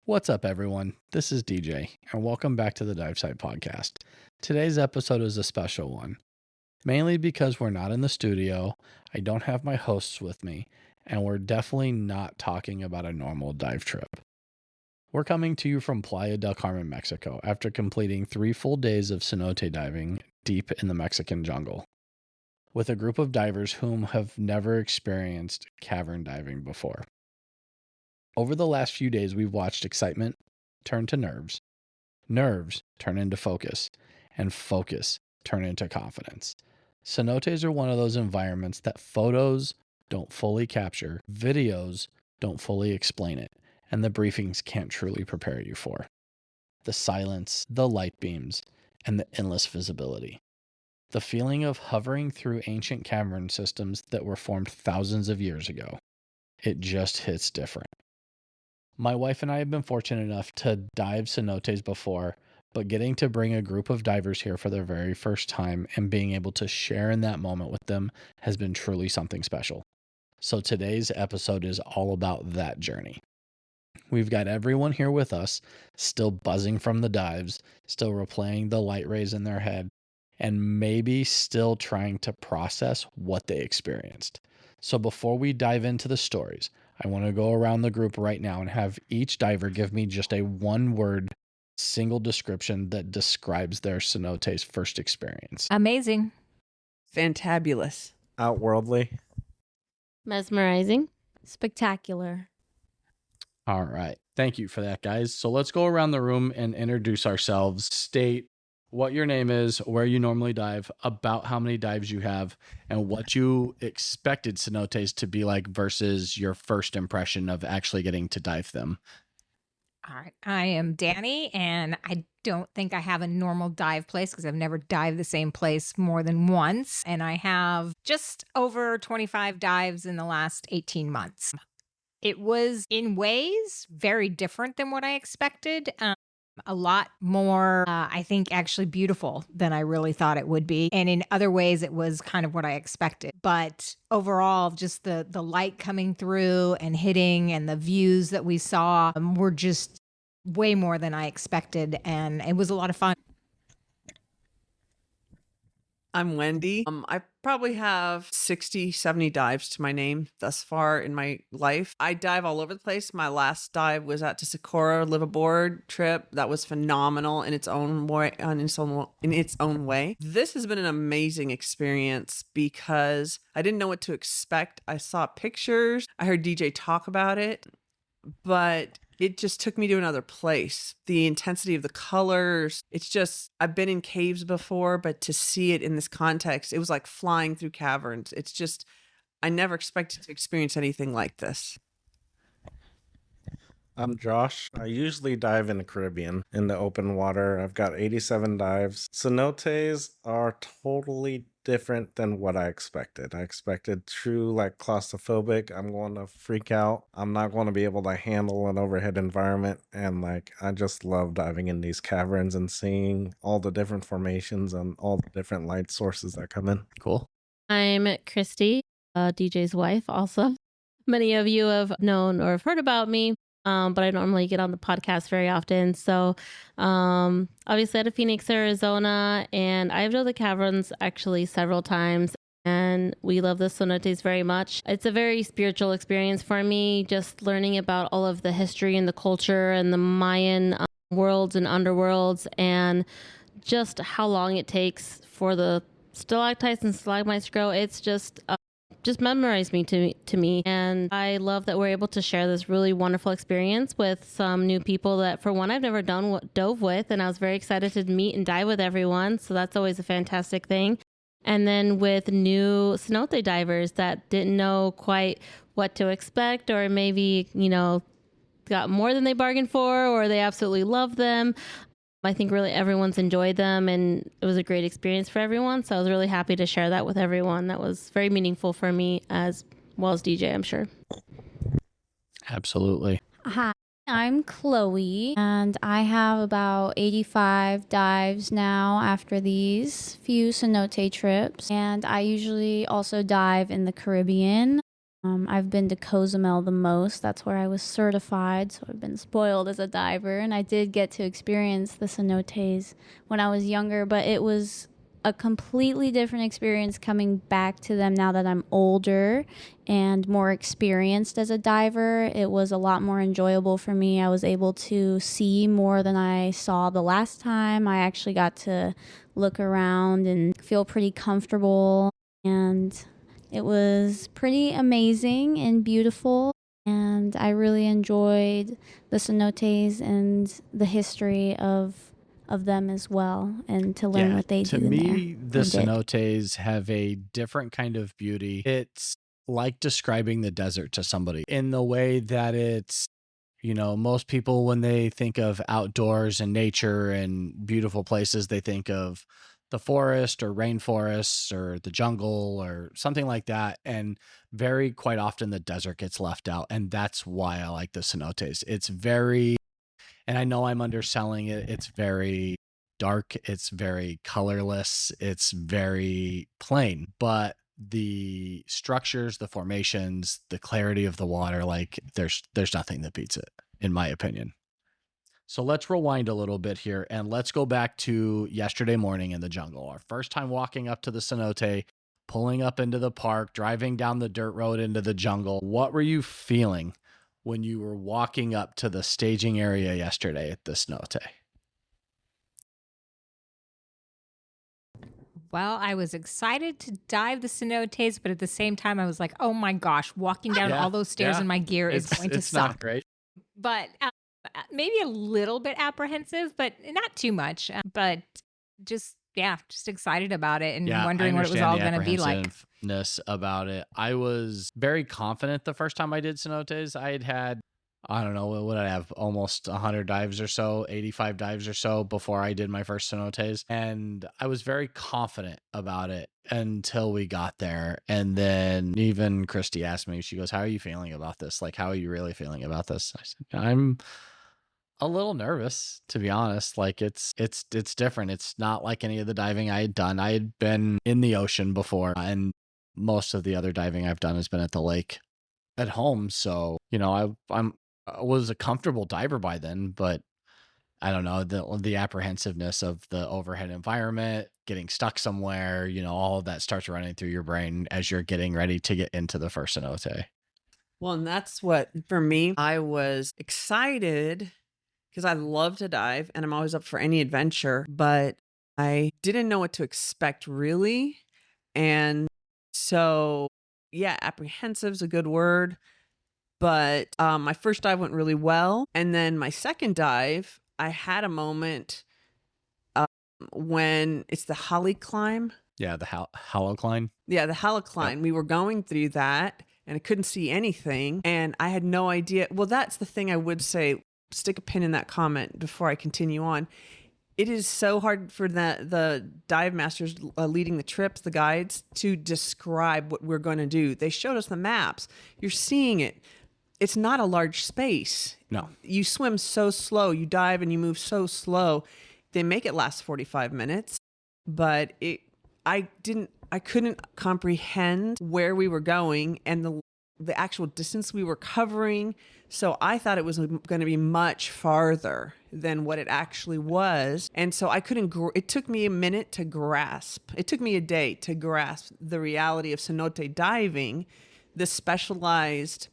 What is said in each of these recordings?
What's up, everyone? This is DJ, and welcome back to the Dive Site Podcast. Today's episode is a special one, mainly because we're not in the studio, I don't have my hosts with me, and we're definitely not talking about a normal dive trip. We're coming to you from Playa del Carmen, Mexico, after completing 3 full days of cenote diving deep in the Mexican jungle, with a group of divers whom have never experienced cavern diving before. Over the last few days, we've watched excitement turn to nerves, nerves turn into focus, and focus turn into confidence. Cenotes are one of those environments that photos don't fully capture, videos don't fully explain it, and the briefings can't truly prepare you for. The silence, the light beams, and the endless visibility. The feeling of hovering through ancient cavern systems that were formed thousands of years ago. It just hits different. My wife and I have been fortunate enough to dive cenotes before, but getting to bring a group of divers here for their very first time and being able to share in that moment with them has been truly something special. So today's episode is all about that journey. We've got everyone here with us, still buzzing from the dives, still replaying the light rays in their head, and maybe still trying to process what they experienced. So before we dive into the stories, I want to go around the group right now and have each diver give me just a one-word single description that describes their cenote's first experience. Amazing. Fantabulous. Outworldly. Mesmerizing. Spectacular. All right. Thank you for that, guys. So let's go around the room and introduce ourselves. State what your name is, where you normally dive, about how many dives you have, and what you expected cenotes to be like versus your first impression of actually getting to dive them. All right. I am Danny, and I don't think I have a normal dive place because I've never dived the same place more than once. And I have just over 25 dives in the last 18 months. It was, in ways, very different than what I expected. A lot more, I think, actually beautiful than I really thought it would be. And in other ways, it was kind of what I expected. But overall, just the light coming through and hitting and the views that we saw were just way more than I expected. And it was a lot of fun. I'm Wendy. I probably have 60, 70 dives to my name thus far in my life. I dive all over the place. My last dive was at Socorro live aboard trip. That was phenomenal in its own way. This has been an amazing experience because I didn't know what to expect. I saw pictures. I heard DJ talk about it, but it just took me to another place. The intensity of the colors. It's just, I've been in caves before, but to see it in this context, it was like flying through caverns. It's just, I never expected to experience anything like this. I'm Josh. I usually dive in the Caribbean in the open water. I've got 87 dives. Cenotes are totally different than what I expected. I expected true claustrophobic. I'm going to freak out. I'm not going to be able to handle an overhead environment. And I just love diving in these caverns and seeing all the different formations and all the different light sources that come in. Cool. I'm Christy, DJ's wife also. Many of you have known or have heard about me, but I don't normally get on the podcast very often. So obviously out of Phoenix, Arizona, and I've done the caverns actually several times, and we love the cenotes very much. It's a very spiritual experience for me, just learning about all of the history and the culture and the Mayan worlds and underworlds, and just how long it takes for the stalactites and stalagmites to grow. It's just memorized me to me, and I love that we're able to share this really wonderful experience with some new people that, for one, I've never dove with, and I was very excited to meet and dive with everyone, so that's always a fantastic thing. And then with new cenote divers that didn't know quite what to expect, or maybe got more than they bargained for, or they absolutely love them. I think really everyone's enjoyed them, and it was a great experience for everyone. So I was really happy to share that with everyone. That was very meaningful for me as well as DJ, I'm sure. Absolutely. Hi, I'm Chloe, and I have about 85 dives now after these few cenote trips. And I usually also dive in the Caribbean. I've been to Cozumel the most. That's where I was certified, so I've been spoiled as a diver. And I did get to experience the cenotes when I was younger, but it was a completely different experience coming back to them now that I'm older and more experienced as a diver. It was a lot more enjoyable for me. I was able to see more than I saw the last time. I actually got to look around and feel pretty comfortable, and it was pretty amazing and beautiful, and I really enjoyed the cenotes and the history of them as well, and to learn what they do. To in me, there. the cenotes have a different kind of beauty. It's like describing the desert to somebody in the way that it's, most people, when they think of outdoors and nature and beautiful places, they think of the forest or rainforests or the jungle or something like that. And very quite often the desert gets left out. And that's why I like the cenotes. It's very, and I know I'm underselling it, it's very dark, it's very colorless, it's very plain, but the structures, the formations, the clarity of the water, like there's nothing that beats it, in my opinion. So let's rewind a little bit here and let's go back to yesterday morning in the jungle. Our first time walking up to the cenote, pulling up into the park, driving down the dirt road into the jungle. What were you feeling when you were walking up to the staging area yesterday at the cenote? Well, I was excited to dive the cenotes, but at the same time, I was like, oh my gosh, walking down all those stairs in my gear is going to suck. Not great. But maybe a little bit apprehensive, but not too much. But just excited about it and wondering what it was all going to be like. About it. I was very confident the first time I did cenotes. I had I don't know, what did I have? Almost 100 dives or so, 85 dives or so before I did my first cenotes. And I was very confident about it until we got there. And then even Christy asked me, she goes, how are you feeling about this? Like, how are you really feeling about this? I said, I'm a little nervous, to be honest. Like it's different. It's not like any of the diving I had done. I had been in the ocean before, and most of the other diving I've done has been at the lake at home. So, I was a comfortable diver by then, but I don't know, the apprehensiveness of the overhead environment, getting stuck somewhere, all of that starts running through your brain as you're getting ready to get into the first cenote. Well, and that's what, for me, I was excited because I love to dive and I'm always up for any adventure, but I didn't know what to expect really. And so, apprehensive is a good word. But my first dive went really well. And then my second dive, I had a moment when it's the holly climb. Yeah, the halocline. Yeah, the halocline. Yep. We were going through that and I couldn't see anything. And I had no idea. Well, that's the thing I would say. Stick a pin in that comment before I continue on. It is so hard for the dive masters leading the trips, the guides, to describe what we're going to do. They showed us the maps. You're seeing it. It's not a large space. No. You swim so slow. You dive and you move so slow. They make it last 45 minutes, but I couldn't comprehend where we were going and the actual distance we were covering. So I thought it was going to be much farther than what it actually was. And so I couldn't, it took me a minute to grasp. It took me a day to grasp the reality of cenote diving, the specialized,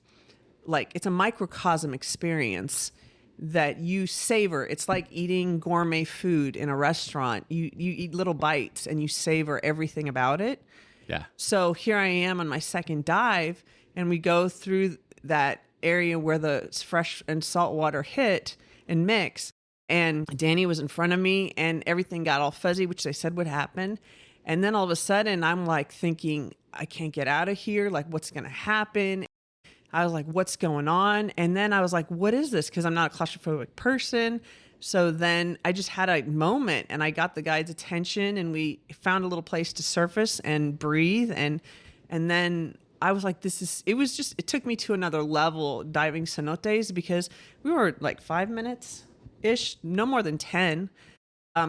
like it's a microcosm experience that you savor. It's like eating gourmet food in a restaurant. You eat little bites and you savor everything about it. Yeah. So here I am on my second dive and we go through that area where the fresh and salt water hit and mix. And Danny was in front of me and everything got all fuzzy, which they said would happen. And then all of a sudden I'm like thinking, I can't get out of here. Like what's going to happen? I was like, what's going on? And then I was like, what is this? Because I'm not a claustrophobic person. So then I just had a moment and I got the guide's attention and we found a little place to surface and breathe. And then I was like, it took me to another level diving cenotes because we were like 5 minutes-ish, no more than 10.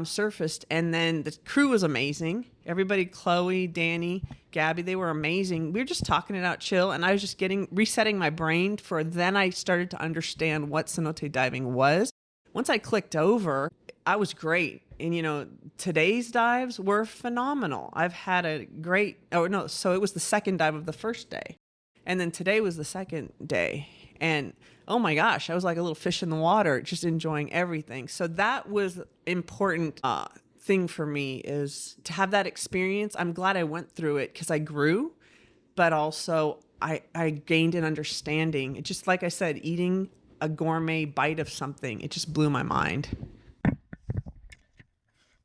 surfaced, and then the crew was amazing. Everybody, Chloe, Danny, Gabby, they were amazing. We were just talking it out chill, and I was just resetting my brain for then I started to understand what cenote diving was. Once I clicked over, I was great. And today's dives were phenomenal. I've had a great, so it was the second dive of the first day. And then today was the second day. And oh my gosh, I was like a little fish in the water, just enjoying everything. So that was important thing for me, is to have that experience. I'm glad I went through it because I grew, but also I gained an understanding. It just, like I said, eating a gourmet bite of something, it just blew my mind.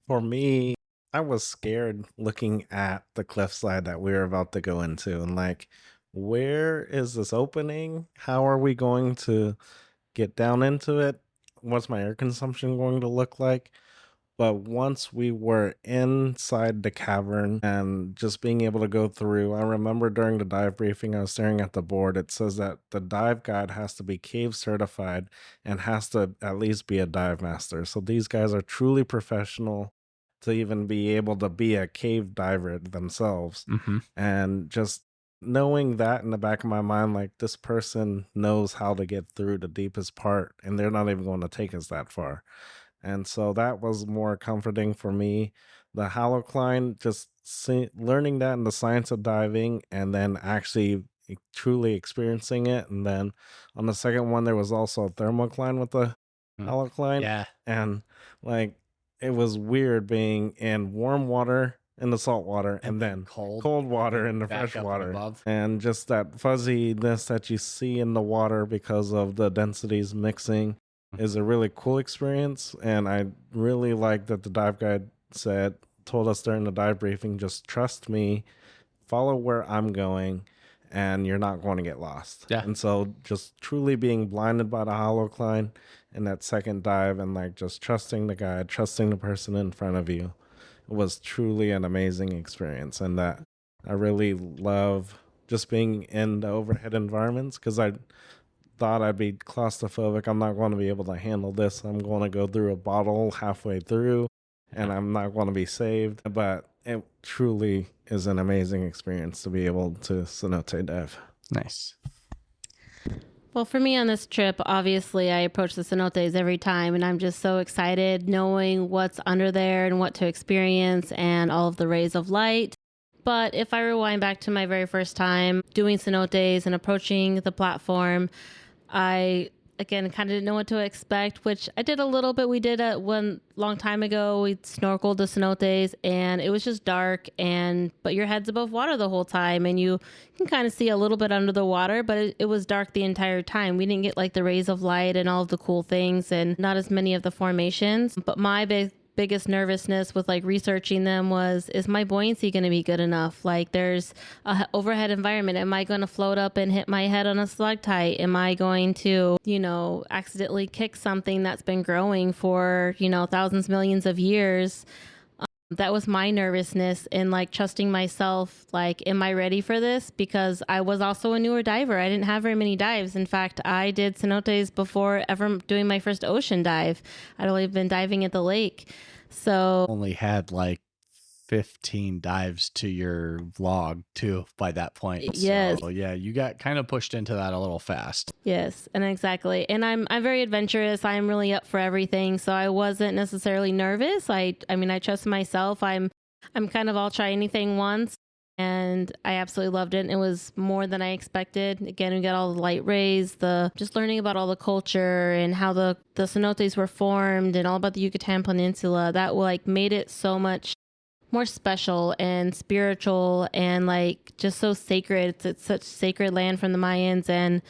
For me, I was scared looking at the cliffside that we were about to go into, and like, where is this opening? How are we going to get down into it? What's my air consumption going to look like? But once we were inside the cavern and just being able to go through, I remember during the dive briefing, I was staring at the board. It says that the dive guide has to be cave certified and has to at least be a dive master. So these guys are truly professional to even be able to be a cave diver themselves. Mm-hmm. And just knowing that in the back of my mind, like, this person knows how to get through the deepest part, and they're not even going to take us that far. And so that was more comforting for me. The halocline, just learning that in the science of diving, and then actually truly experiencing it. And then on the second one, there was also a thermocline with the halocline. Yeah. And like, it was weird being in warm water in the salt water and then cold water in the fresh water. And just that fuzziness that you see in the water because of the densities mixing is a really cool experience. And I really like that the dive guide told us during the dive briefing, just trust me, follow where I'm going, and you're not going to get lost. Yeah. And so just truly being blinded by the halocline in that second dive, and like just trusting the guide, trusting the person in front of you, was truly an amazing experience. And that I really love just being in the overhead environments, because I thought I'd be claustrophobic. I'm not going to be able to handle this. I'm going to go through a bottle halfway through and I'm not going to be saved. But it truly is an amazing experience to be able to cenote dive. Nice. Well, for me on this trip, obviously I approach the cenotes every time, and I'm just so excited knowing what's under there and what to experience and all of the rays of light. But if I rewind back to my very first time doing cenotes and approaching the platform, I, again, kind of didn't know what to expect, which I did a little bit. We did one long time ago. We snorkeled the cenotes, and it was just dark, but your head's above water the whole time, and you can kind of see a little bit under the water, but it was dark the entire time. We didn't get like the rays of light and all of the cool things, and not as many of the formations. But my biggest nervousness with like researching them is my buoyancy going to be good enough? Like, there's a overhead environment. Am I going to float up and hit my head on a stalactite? Am I going to, accidentally kick something that's been growing for, thousands, millions of years? That was my nervousness, and like trusting myself, like, am I ready for this? Because I was also a newer diver. I didn't have very many dives. In fact, I did cenotes before ever doing my first ocean dive. I'd only been diving at the lake. So only had like 15 dives to your vlog too by that point. Yes. So yeah, you got kind of pushed into that a little fast. Yes, and exactly. And I'm very adventurous. I'm really up for everything. So I wasn't necessarily nervous. I mean, I trust myself. I'm kind of, I'll try anything once. And I absolutely loved it. And it was more than I expected. Again, we got all the light rays, just learning about all the culture and how the cenotes were formed and all about the Yucatán Peninsula. That like made it so much more special and spiritual and like just so sacred. It's such sacred land from the Mayans, and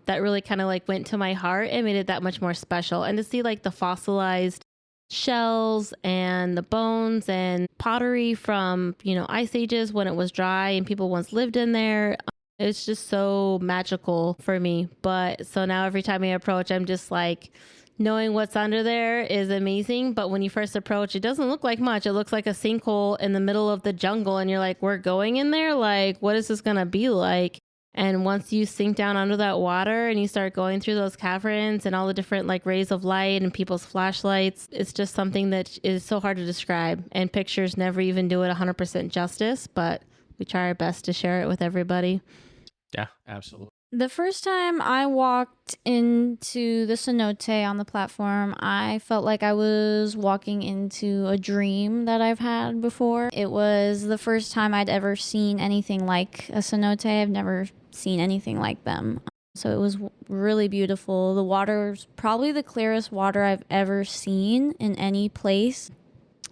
that really kind of like went to my heart and made it that much more special. And to see like the fossilized shells and the bones and pottery from ice ages when it was dry and people once lived in there, it's just so magical for me. But so now every time I approach, I'm just like, knowing what's under there is amazing. But when you first approach, it doesn't look like much. It looks like a sinkhole in the middle of the jungle, and you're like, we're going in there? Like, what is this gonna be like? And once you sink down under that water and you start going through those caverns and all the different like rays of light and people's flashlights, it's just something that is so hard to describe. And pictures never even do it 100% justice, but we try our best to share it with everybody. Yeah, absolutely. The first time I walked into the cenote on the platform, I felt like I was walking into a dream that I've had before. It was the first time I'd ever seen anything like a cenote. I've never seen anything like them. So it was really beautiful. The water's probably the clearest water I've ever seen in any place.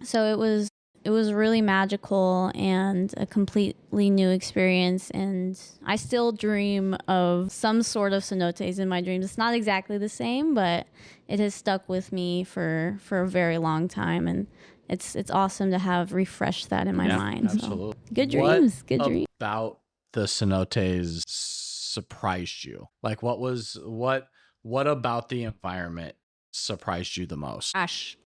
So it was really magical and a completely new experience. And I still dream of some sort of cenotes in my dreams. It's not exactly the same, but it has stuck with me for a very long time. And it's awesome to have refreshed that in my mind. Absolutely. So, good dreams. What Good dreams. about the cenotes surprised you? Like what about the environment surprised you the most? Gosh,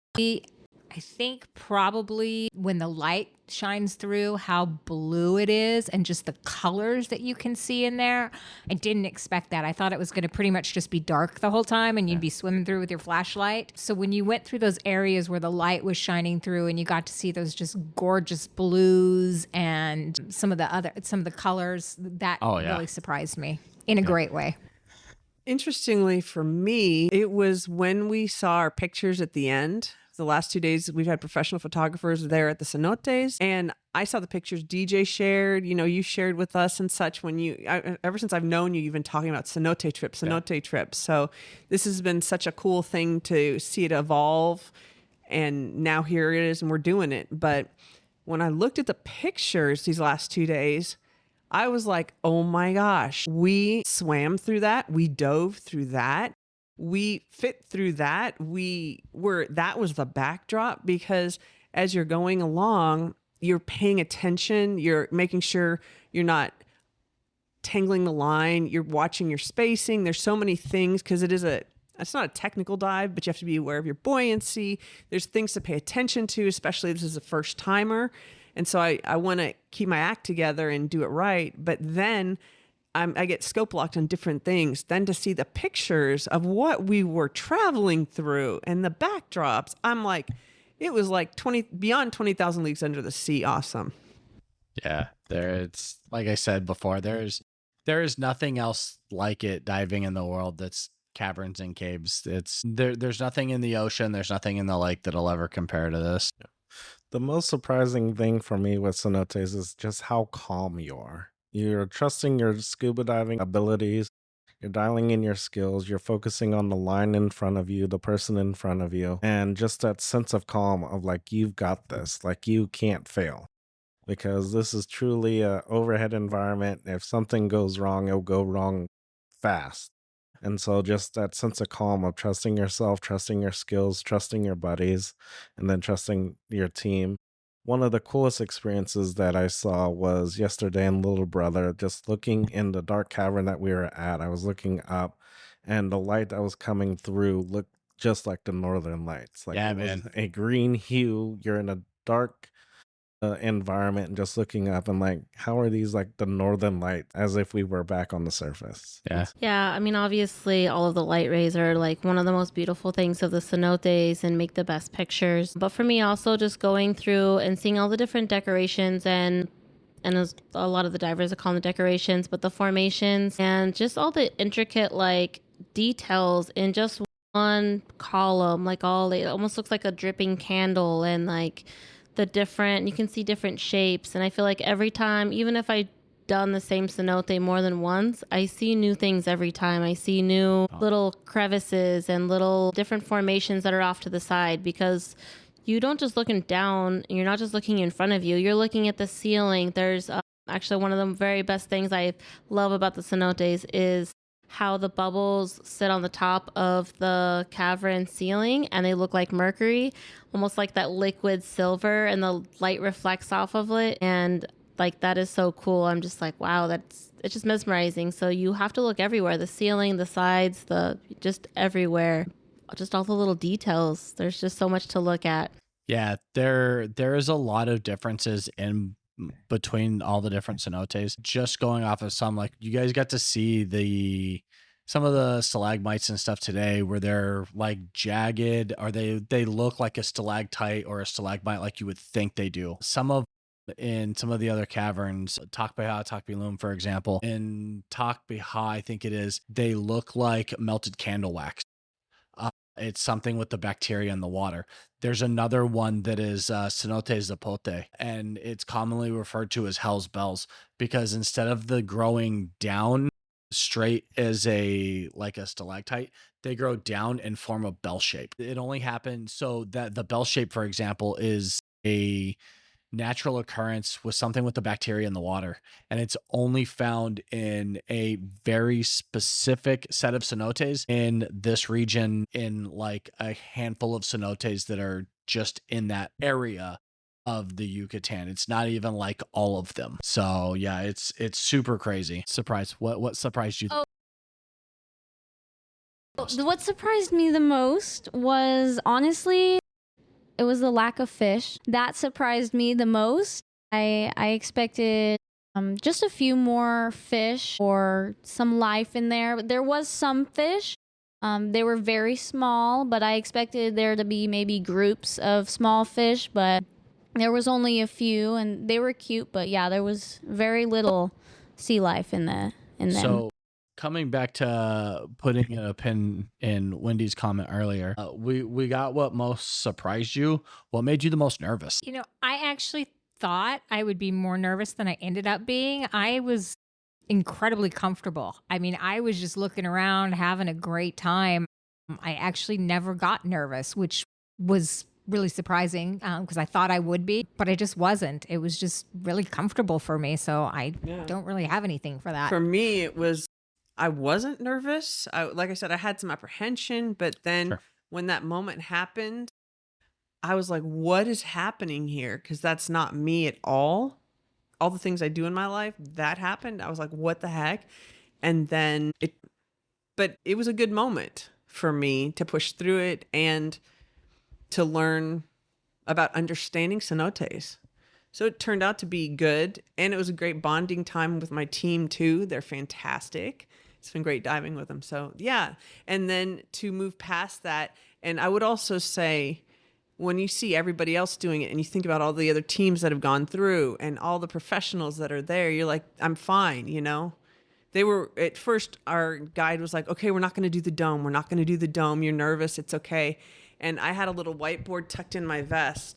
I think probably when the light shines through, how blue it is and just the colors that you can see in there. I didn't expect that. I thought it was going to pretty much just be dark the whole time and you'd be swimming through with your flashlight. So when you went through those areas where the light was shining through and you got to see those just gorgeous blues and some of the colors, that really surprised me in a great way. Interestingly for me, it was when we saw our pictures at the end. The last 2 days, we've had professional photographers there at the cenotes, and I saw the pictures DJ shared. You know, you shared with us and such. Ever since I've known you, you've been talking about cenote trips. So this has been such a cool thing to see it evolve, and now here it is, and we're doing it. But when I looked at the pictures these last 2 days, I was like, oh my gosh, we swam through that, we dove through that. We fit through that. That was the backdrop, because as you're going along, you're paying attention. You're making sure you're not tangling the line. You're watching your spacing. There's so many things, because it's not a technical dive, but you have to be aware of your buoyancy. There's things to pay attention to, especially if this is a first timer. And so I want to keep my act together and do it right. But then I get scope locked on different things. Then to see the pictures of what we were traveling through and the backdrops, I'm like, it was like beyond 20,000 leagues under the sea. Awesome. Yeah, it's like I said before, there is nothing else like it diving in the world that's caverns and caves. There's nothing in the ocean, there's nothing in the lake that'll ever compare to this. The most surprising thing for me with cenotes is just how calm you are. You're trusting your scuba diving abilities. You're dialing in your skills. You're focusing on the line in front of you, the person in front of you, and just that sense of calm of like, you've got this, like you can't fail, because this is truly a overhead environment. If something goes wrong, it'll go wrong fast. And so just that sense of calm of trusting yourself, trusting your skills, trusting your buddies, and then trusting your team. One of the coolest experiences that I saw was yesterday in Little Brother, just looking in the dark cavern that we were at. I was looking up, and the light that was coming through looked just like the Northern Lights. Like, yeah, it was man. a green hue. You're in a dark environment and just looking up and like, how are these like the Northern Lights, as if we were back on the surface. Yeah, I mean, obviously all of the light rays are like one of the most beautiful things of the cenotes and make the best pictures. But for me also, just going through and seeing all the different decorations and as a lot of the divers are calling the decorations, but the formations and just all the intricate like details in just one column, like it almost looks like a dripping candle, and like you can see different shapes. And I feel like every time, even if I done the same cenote more than once, I see new things every time. I see new little crevices and little different formations that are off to the side, because you don't just looking down, you're not just looking in front of you, you're looking at the ceiling. There's actually one of the very best things I love about the cenotes is how the bubbles sit on the top of the cavern ceiling and they look like mercury, almost like that liquid silver, and the light reflects off of it. And like, that is so cool. I'm just like, wow, it's just mesmerizing. So you have to look everywhere, the ceiling, the sides, just everywhere, just all the little details. There's just so much to look at. Yeah, there is a lot of differences in between all the different cenotes. Just going off of some, like, you guys got to see some of the stalagmites and stuff today where they're like jagged, or they look like a stalactite or a stalagmite like you would think they do. In some of the other caverns, Takbeha, Takbilum, for example, in Takbeha, I think it is, they look like melted candle wax. It's something with the bacteria in the water. There's another one that is Cenotes zapote, and it's commonly referred to as Hell's Bells, because instead of the growing down straight as like a stalactite, they grow down and form a bell shape. It only happens so that the bell shape, for example, is a natural occurrence with something with the bacteria in the water, and it's only found in a very specific set of cenotes in this region, in like a handful of cenotes that are just in that area of the Yucatan. It's not even like all of them. So yeah, it's super crazy. Surprise. What surprised you? What surprised me the most was, honestly, it was the lack of fish. That surprised me the most. I expected just a few more fish or some life in there. There was some fish. They were very small, but I expected there to be maybe groups of small fish, but there was only a few, and they were cute, but yeah, there was very little sea life in them. So coming back to putting a pin in Wendy's comment earlier, we got what most surprised you. What made you the most nervous? You know, I actually thought I would be more nervous than I ended up being. I was incredibly comfortable. I mean, I was just looking around, having a great time. I actually never got nervous, which was really surprising because I thought I would be, but I just wasn't. It was just really comfortable for me. So I don't really have anything for that. For me, I wasn't nervous. Like I said, I had some apprehension, but then when that moment happened, I was like, what is happening here? Because that's not me at all. All the things I do in my life, that happened. I was like, what the heck? And then but it was a good moment for me to push through it and to learn about understanding cenotes. So it turned out to be good. And it was a great bonding time with my team too. They're fantastic. It's been great diving with them. So yeah. And then to move past that. And I would also say, when you see everybody else doing it and you think about all the other teams that have gone through and all the professionals that are there, you're like, I'm fine, you know? They were, at first, our guide was like, okay, we're not going to do the dome. We're not going to do the dome. You're nervous. It's okay. And I had a little whiteboard tucked in my vest.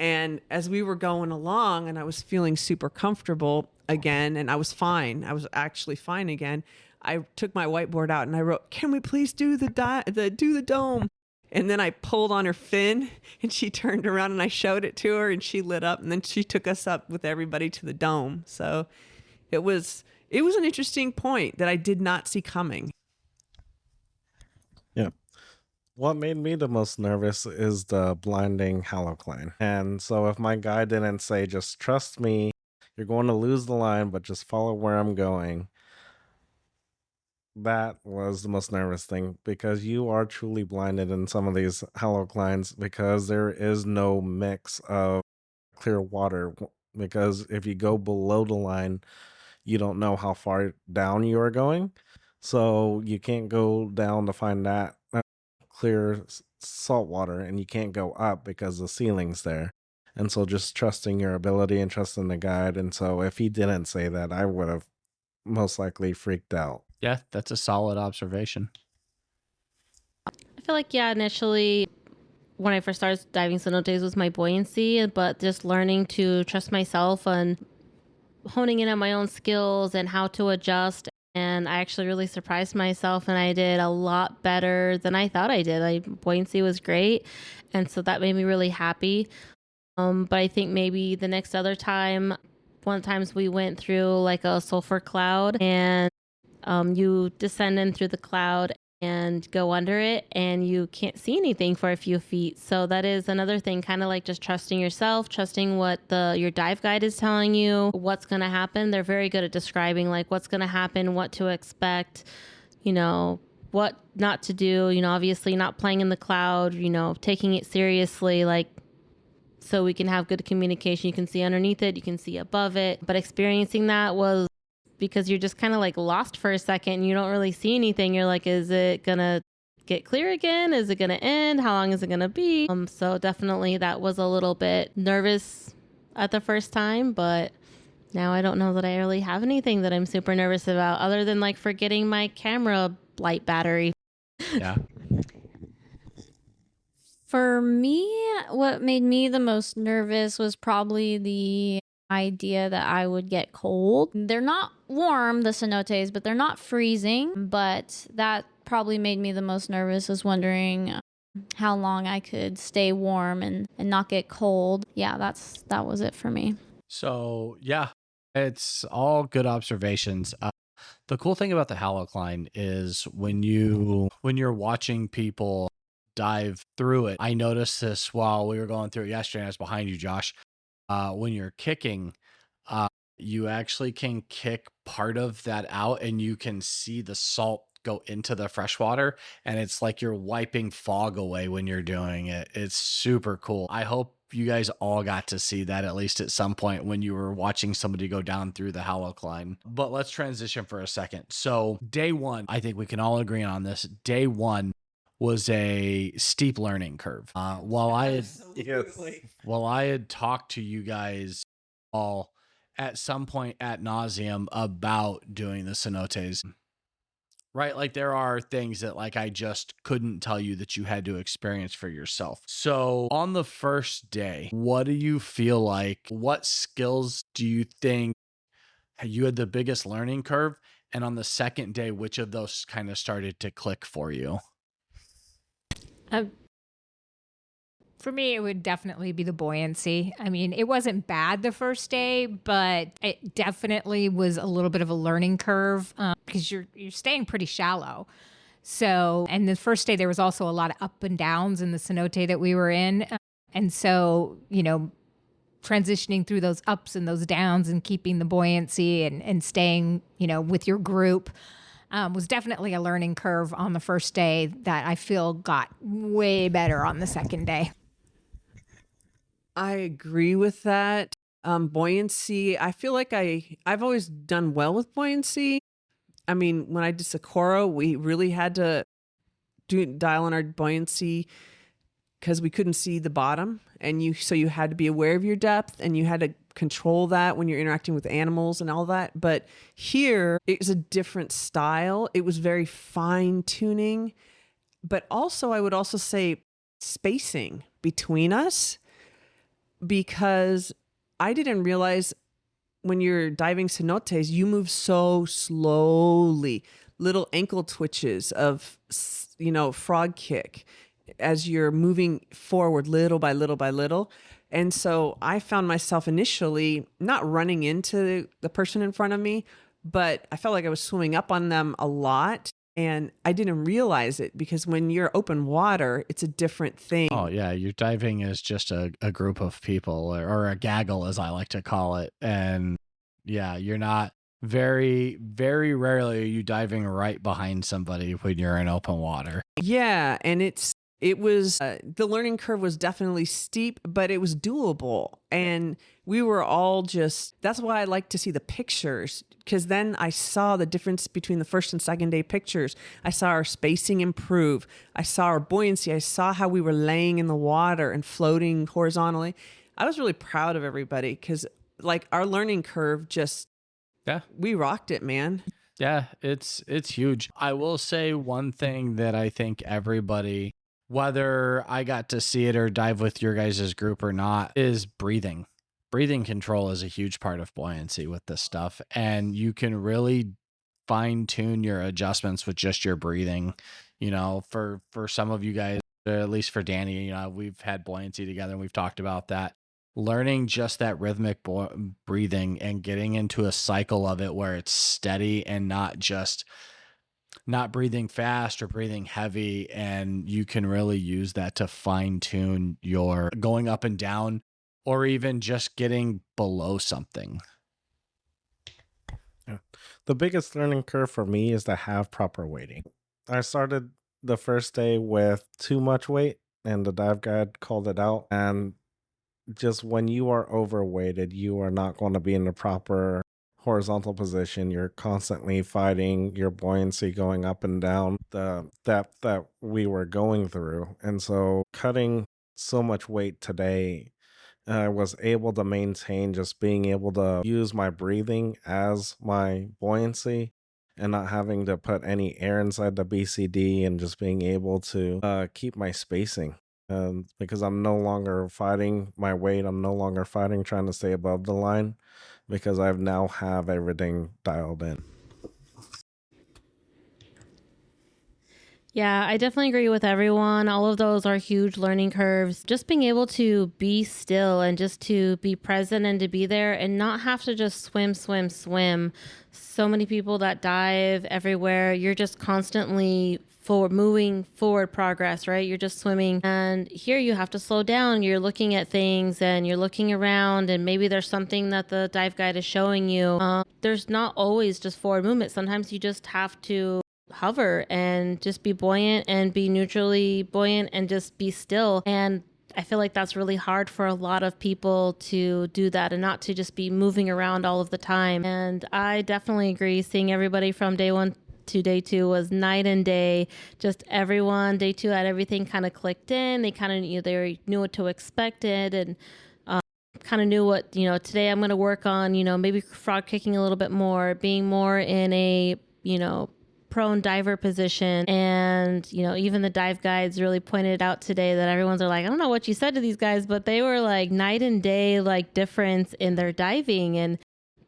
And as we were going along and I was feeling super comfortable again, and I was fine. I was actually fine again. I took my whiteboard out and I wrote, can we please do the dome? And then I pulled on her fin and she turned around and I showed it to her and she lit up, and then she took us up with everybody to the dome. So it was an interesting point that I did not see coming. Yeah. What made me the most nervous is the blinding halocline. And so if my guy didn't say, just trust me, you're going to lose the line, but just follow where I'm going, that was the most nervous thing, because you are truly blinded in some of these haloclines because there is no mix of clear water. Because if you go below the line, you don't know how far down you are going. So you can't go down to find that clear salt water, and you can't go up because the ceiling's there. And so just trusting your ability and trusting the guide. And so if he didn't say that, I would have most likely freaked out. Yeah, that's a solid observation. I feel like, initially when I first started diving cenotes was my buoyancy, but just learning to trust myself and honing in on my own skills and how to adjust. And I actually really surprised myself, and I did a lot better than I thought I did. Buoyancy was great, and so that made me really happy. But I think maybe the next other time, one of the times we went through like a sulfur cloud, and you descend in through the cloud and go under it, and you can't see anything for a few feet. So that is another thing, kind of like just trusting yourself, trusting what your dive guide is telling you, what's going to happen. They're very good at describing like what's going to happen, what to expect, what not to do, obviously not playing in the cloud, taking it seriously, like so we can have good communication. You can see underneath it, you can see above it. But experiencing that was because you're just kind of like lost for a second and you don't really see anything. You're like, is it going to get clear again? Is it going to end? How long is it going to be? So definitely that was a little bit nervous at the first time, but now I don't know that I really have anything that I'm super nervous about other than like forgetting my camera light battery. Yeah. For me, what made me the most nervous was probably the idea that I would get cold. They're not warm, the cenotes, but they're not freezing. But that probably made me the most nervous, was wondering how long I could stay warm and not get cold. Yeah, that was it for me. So, yeah, it's all good observations. The cool thing about the halocline is when you're watching people dive through it. I noticed this while we were going through it yesterday, and I was behind you, Josh. When you're kicking, you actually can kick part of that out and you can see the salt go into the freshwater, and it's like you're wiping fog away when you're doing it. It's super cool. I hope you guys all got to see that at least at some point when you were watching somebody go down through the halocline. But let's transition for a second. So day one, I think we can all agree on this. Day one was a steep learning curve. While I had talked to you guys all at some point ad nauseum about doing the cenotes, right? Like there are things that like I just couldn't tell you that you had to experience for yourself. So on the first day, what do you feel like? What skills do you think you had the biggest learning curve? And on the second day, which of those kind of started to click for you? For me, it would definitely be the buoyancy. I mean, it wasn't bad the first day, but it definitely was a little bit of a learning curve because you're staying pretty shallow. So, and the first day there was also a lot of up and downs in the cenote that we were in. And so, transitioning through those ups and those downs and keeping the buoyancy and staying, with your group was definitely a learning curve on the first day that I feel got way better on the second day. I agree with that. Buoyancy, I feel like I've always done well with buoyancy. I mean, when I did Socorro, we really had to dial in our buoyancy because we couldn't see the bottom, and so you had to be aware of your depth and you had to control that when you're interacting with animals and all that. But here it was a different style. It was very fine tuning, but also I would also say spacing between us, because I didn't realize when you're diving cenotes, you move so slowly, little ankle twitches of, frog kick as you're moving forward little by little by little. And so I found myself initially not running into the person in front of me, but I felt like I was swimming up on them a lot. And I didn't realize it because when you're open water, it's a different thing. Oh, yeah. You're diving as just a group of people or a gaggle, as I like to call it. And yeah, you're not very, very rarely are you diving right behind somebody when you're in open water. Yeah. And it was, the learning curve was definitely steep, but it was doable. And we were all that's why I like to see the pictures, because then I saw the difference between the first and second day pictures. I saw our spacing improve. I saw our buoyancy. I saw how we were laying in the water and floating horizontally. I was really proud of everybody because like our learning curve we rocked it, man. Yeah, it's huge. I will say one thing that I think everybody, whether I got to see it or dive with your guys' group or not, is breathing. Breathing control is a huge part of buoyancy with this stuff. And you can really fine tune your adjustments with just your breathing. For some of you guys, at least for Danny, we've had buoyancy together and we've talked about that. Learning just that rhythmic breathing and getting into a cycle of it where it's steady and not breathing fast or breathing heavy. And you can really use that to fine tune your going up and down or even just getting below something. Yeah. The biggest learning curve for me is to have proper weighting. I started the first day with too much weight and the dive guide called it out. And just when you are overweighted, you are not going to be in the proper horizontal position. You're constantly fighting your buoyancy going up and down the depth that we were going through. And so cutting so much weight today, I was able to maintain just being able to use my breathing as my buoyancy and not having to put any air inside the BCD, and just being able to keep my spacing. Because I'm no longer fighting my weight. I'm no longer fighting trying to stay above the line, because I've now have everything dialed in. Yeah, I definitely agree with everyone. All of those are huge learning curves. Just being able to be still and just to be present and to be there and not have to just swim. So many people that dive everywhere, you're just constantly moving forward progress, right? You're just swimming. And here you have to slow down. You're looking at things and you're looking around, and maybe there's something that the dive guide is showing you. There's not always just forward movement. Sometimes you just have to hover and just be buoyant and be neutrally buoyant and just be still. And I feel like that's really hard for a lot of people to do that and not to just be moving around all of the time. And I definitely agree. Seeing everybody from day one to day two was night and day. Just everyone, day two had everything kind of clicked in. They kind of they knew what to expect and kind of knew what, today I'm going to work on, maybe frog kicking a little bit more, being more in a, prone diver position. And even the dive guides really pointed out today that everyone's like, I don't know what you said to these guys, but they were like night and day like difference in their diving.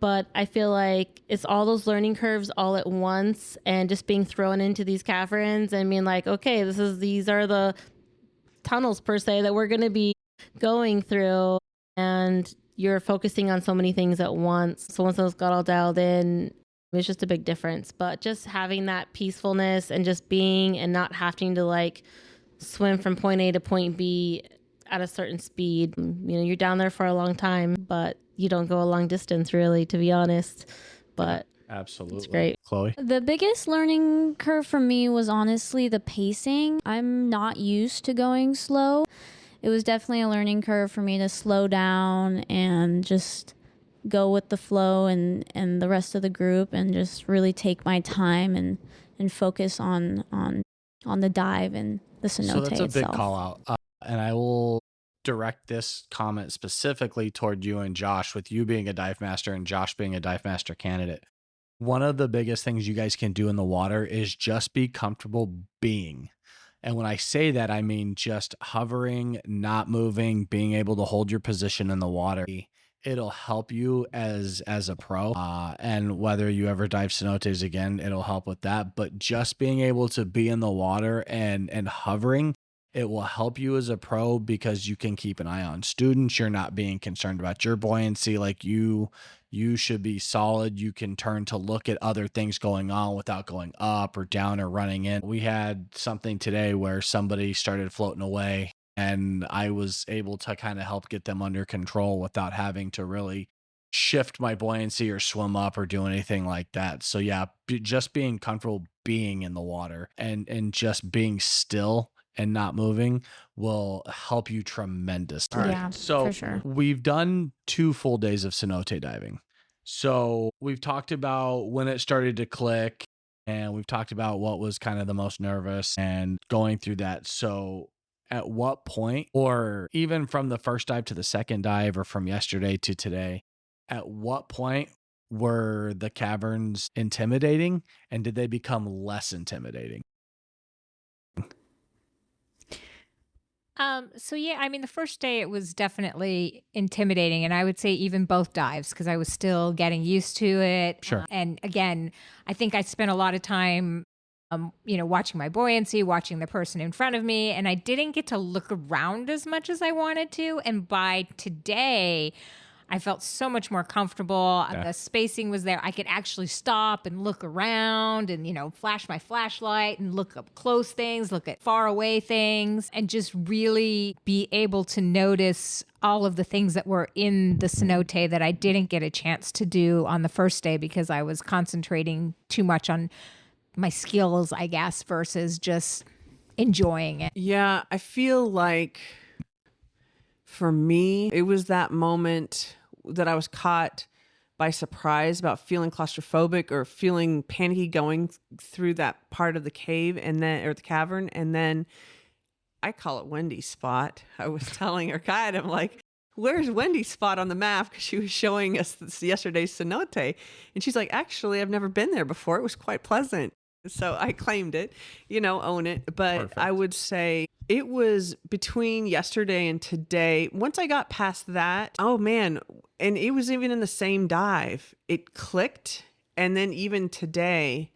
But I feel like it's all those learning curves all at once, and just being thrown into these caverns and being like, okay, these are the tunnels per se that we're going to be going through, and you're focusing on so many things at once. So once those got all dialed in, it's just a big difference. But just having that peacefulness and just being and not having to like swim from point A to point B at a certain speed. You're down there for a long time, but you don't go a long distance really, to be honest. But absolutely, it's great. Chloe? The biggest learning curve for me was honestly the pacing. I'm not used to going slow. It was definitely a learning curve for me to slow down and just go with the flow and the rest of the group, and just really take my time and focus on the dive and the cenote So that's a big itself. call out. And I will direct this comment specifically toward you and Josh, with you being a dive master and Josh being a dive master candidate. One of the biggest things you guys can do in the water is just be comfortable being. And when I say that, I mean just hovering, not moving, being able to hold your position in the water. It'll help you as a pro. And whether you ever dive cenotes again, it'll help with that. But just being able to be in the water and hovering, it will help you as a pro, because you can keep an eye on students. You're not being concerned about your buoyancy. Like you should be solid. You can turn to look at other things going on without going up or down or running in. We had something today where somebody started floating away, and I was able to kind of help get them under control without having to really shift my buoyancy or swim up or do anything like that. So yeah, just being comfortable being in the water and just being still and not moving will help you tremendously. All right. Yeah, So for sure. we've done 2 full days of cenote diving. So we've talked about when it started to click, and we've talked about what was kind of the most nervous and going through that. So at what point, or even from the first dive to the second dive, or from yesterday to today, at what point were the caverns intimidating, and did they become less intimidating? So yeah, I mean, the first day it was definitely intimidating, and I would say even both dives, because I was still getting used to it. Sure. And again, I think I spent a lot of time, watching my buoyancy, watching the person in front of me, and I didn't get to look around as much as I wanted to. And by today, I felt so much more comfortable. Yeah. The spacing was there. I could actually stop and look around and, flash my flashlight and look up close things, look at far away things, and just really be able to notice all of the things that were in the cenote that I didn't get a chance to do on the first day because I was concentrating too much on my skills, I guess, versus just enjoying it. Yeah, I feel like For me, it was that moment that I was caught by surprise about feeling claustrophobic or feeling panicky going through that part of the cave and then, or the cavern. And then I call it Wendy's spot. I was telling her guide, I'm like, where's Wendy's spot on the map? Because she was showing us yesterday's cenote. And she's like, actually, I've never been there before. It was quite pleasant. So I claimed it, own it. But Perfect. I would say it was between yesterday and today. Once I got past that, oh man, and it was even in the same dive. It clicked. And then even today,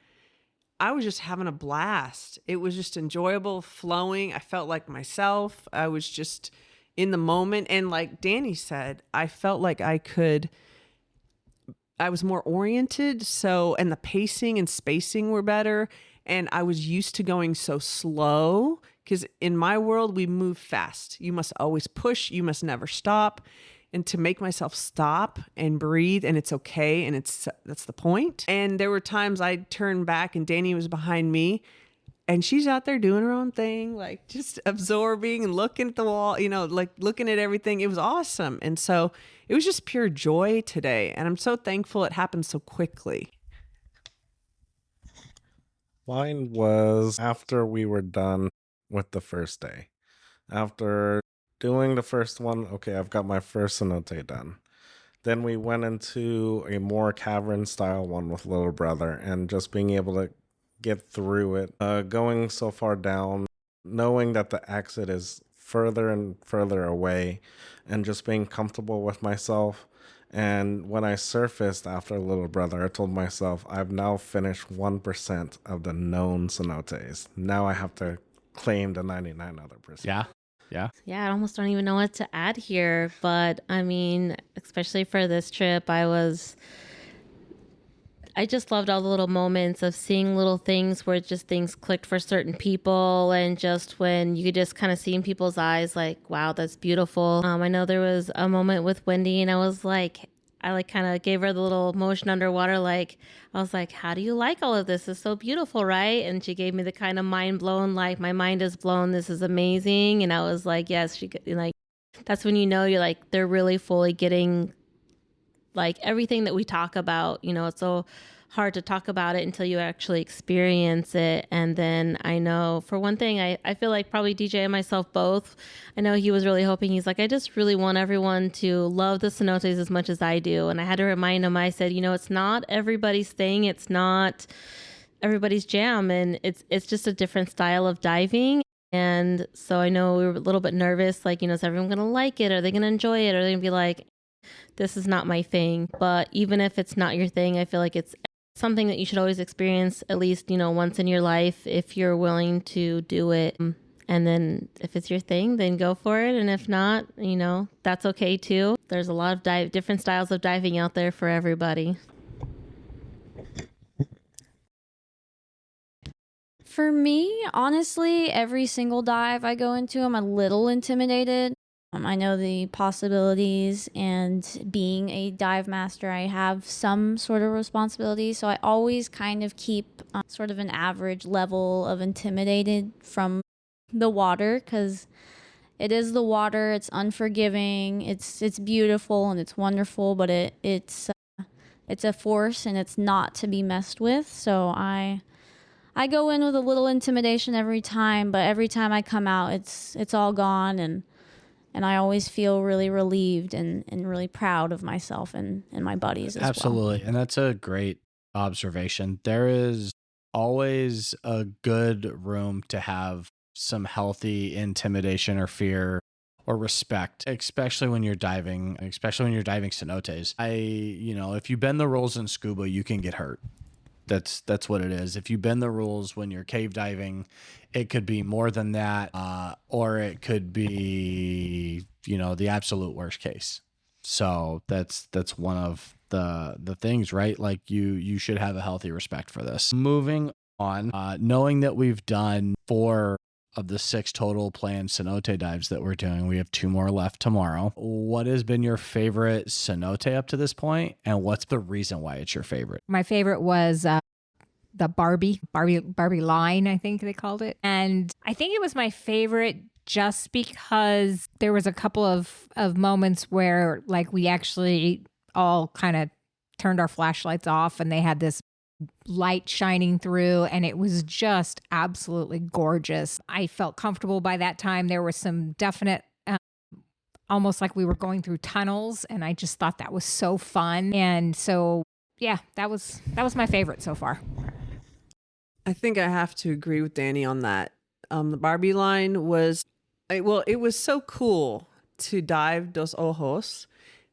I was just having a blast. It was just enjoyable, flowing. I felt like myself. I was just in the moment. And like Danny said, I felt like I was more oriented. So, and the pacing and spacing were better. And I was used to going so slow because in my world, we move fast. You must always push. You must never stop. And to make myself stop and breathe, and it's okay. And that's the point. And there were times I'd turn back and Danny was behind me and she's out there doing her own thing, like just absorbing and looking at the wall, like looking at everything. It was awesome. And so it was just pure joy today. And I'm so thankful it happened so quickly. Mine was after we were done with the first day. After doing the first one, okay, I've got my first cenote done. Then we went into a more cavern style one with little brother and just being able to get through it, going so far down, knowing that the exit is further and further away and just being comfortable with myself. And when I surfaced after little brother, I told myself, I've now finished 1% of the known cenotes. Now I have to claim the 99 other percent. Yeah. Yeah, I almost don't even know what to add here. But I mean, especially for this trip, I just loved all the little moments of seeing little things where just things clicked for certain people. And just when you could just kind of see in people's eyes, like, wow, that's beautiful. I know there was a moment with Wendy and I was like, I kind of gave her the little motion underwater. Like, I was like, how do you like all of this? It's so beautiful, right? And she gave me the kind of mind blown, like, my mind is blown. This is amazing. And I was like, yes, that's when you're like, they're really fully getting like everything that we talk about. It's so hard to talk about it until you actually experience it. And then I know for one thing, I feel like probably DJ and myself both, I know he was really hoping, he's like, I just really want everyone to love the cenotes as much as I do. And I had to remind him, I said, it's not everybody's thing. It's not everybody's jam. And it's just a different style of diving. And so I know we were a little bit nervous, like, is everyone going to like it? Are they going to enjoy it? Or are they going to be like, this is not my thing? But even if it's not your thing, I feel like it's something that you should always experience at least, once in your life if you're willing to do it. And then if it's your thing, then go for it. And if not, that's okay too. There's a lot of different styles of diving out there for everybody. For me, honestly, every single dive I go into, I'm a little intimidated. I know the possibilities, and being a dive master, I have some sort of responsibility. So I always kind of keep sort of an average level of intimidated from the water, because it is the water. It's unforgiving. It's beautiful and it's wonderful, but it's a force and it's not to be messed with. So I go in with a little intimidation every time, but every time I come out, it's all gone, and I always feel really relieved and really proud of myself and my buddies as well. Absolutely. And that's a great observation. There is always a good room to have some healthy intimidation or fear or respect, especially when you're diving cenotes. If you bend the rules in scuba, you can get hurt. That's what it is. If you bend the rules when you're cave diving, it could be more than that, or it could be, the absolute worst case. So that's one of the things, right? Like you should have a healthy respect for this. Moving on, knowing that we've done 4 of the 6 total planned cenote dives that we're doing, we have 2 more left tomorrow. What has been your favorite cenote up to this point, and what's the reason why it's your favorite? My favorite was the Barbie line, I think they called it. And I think it was my favorite just because there was a couple of moments where like we actually all kind of turned our flashlights off and they had this light shining through and it was just absolutely gorgeous. I felt comfortable by that time. There was some definite almost like we were going through tunnels, and I just thought that was so fun. And so yeah, that was my favorite so far. I think I have to agree with Danny on that. The Barbie line was, it was so cool to dive Dos Ojos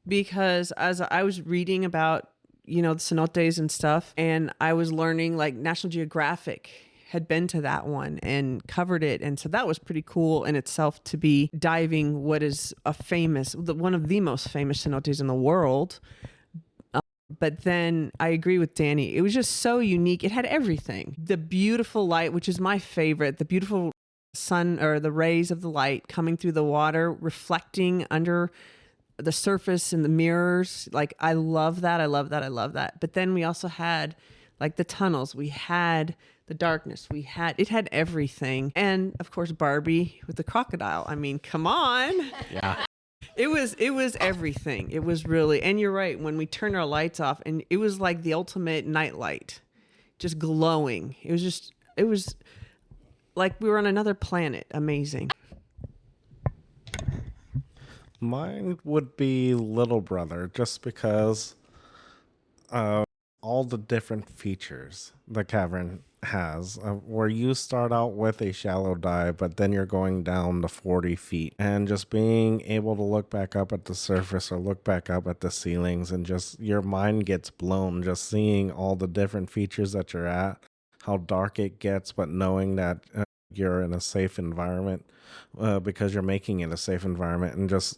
because as I was reading about, the cenotes and stuff, and I was learning like National Geographic had been to that one and covered it. And so that was pretty cool in itself to be diving what is one of the most famous cenotes in the world. But then I agree with Danny. It was just so unique. It had everything. The beautiful light, which is my favorite, the beautiful sun or the rays of the light coming through the water, reflecting under the surface and the mirrors. Like, I love that. I love that. I love that. But then we also had like the tunnels. We had the darkness. It had everything. And of course, Barbie with the crocodile. I mean, come on. Yeah. It was everything. It was really, and you're right, when we turned our lights off and it was like the ultimate night light, just glowing. It was like we were on another planet. Amazing. Mine would be Little Brother, just because all the different features the cavern has, where you start out with a shallow dive, but then you're going down to 40 feet, and just being able to look back up at the surface or look back up at the ceilings, and just your mind gets blown just seeing all the different features that you're at, how dark it gets, but knowing that you're in a safe environment because you're making it a safe environment. And just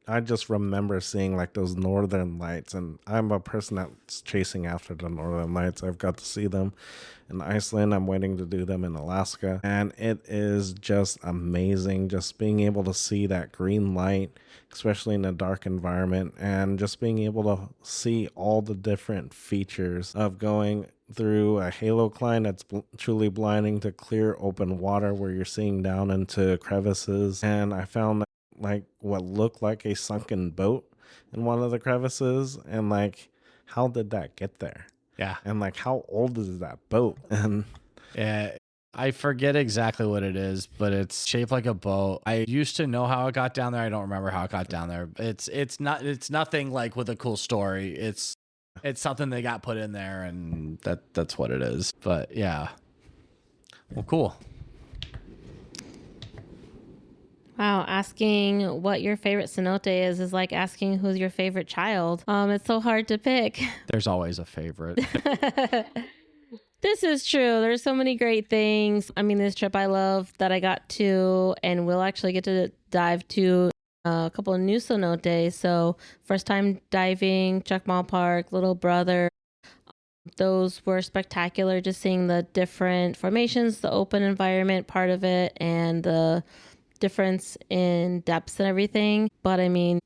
I just remember seeing like those northern lights, and I'm a person that's chasing after the northern lights. I've got to see them in Iceland. I'm waiting to do them in Alaska, and it is just amazing just being able to see that green light, especially in a dark environment, and just being able to see all the different features of going through a halocline that's truly blinding to clear open water where you're seeing down into crevices. And I found like what looked like a sunken boat in one of the crevices, and like, how did that get there? Yeah. And like, how old is that boat? And yeah, I forget exactly what it is, but it's shaped like a boat. I used to know how it got down there. I don't remember how it got down there. It's nothing like with a cool story. It's something they got put in there, and that's what it is. But yeah. Well, cool. Wow, asking what your favorite cenote is like asking who's your favorite child. It's so hard to pick. There's always a favorite. This is true. There's so many great things. I mean, this trip I love that I got to and will actually get to dive to a couple of new cenotes. So first time diving, Chuckmall Park, Little Brother. Those were spectacular, just seeing the different formations, the open environment part of it, and the difference in depths and everything. But I mean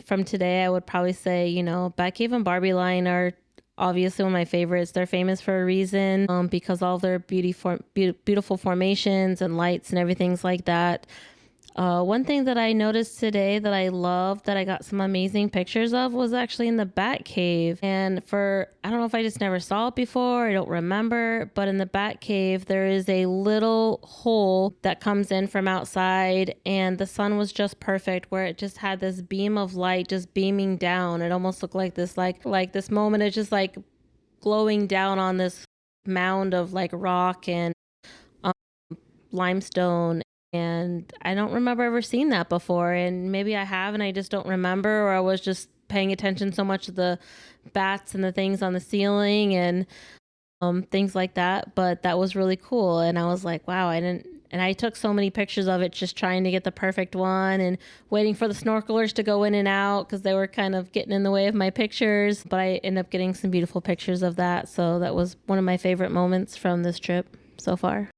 from today, I would probably say, Batcave and Barbie line are obviously one of my favorites. They're famous for a reason, because all their beautiful formations and lights and everything's like that. One thing that I noticed today that I love, that I got some amazing pictures of, was actually in the Bat Cave. And I don't know if I just never saw it before, I don't remember, but in the Bat Cave, there is a little hole that comes in from outside, and the sun was just perfect, where it just had this beam of light just beaming down. It almost looked like this, like this moment is just like glowing down on this mound of like rock and limestone. And I don't remember ever seeing that before. And maybe I have and I just don't remember, or I was just paying attention so much to the bats and the things on the ceiling and things like that. But that was really cool. And I was like, wow, and I took so many pictures of it, just trying to get the perfect one and waiting for the snorkelers to go in and out because they were kind of getting in the way of my pictures. But I ended up getting some beautiful pictures of that. So that was one of my favorite moments from this trip so far.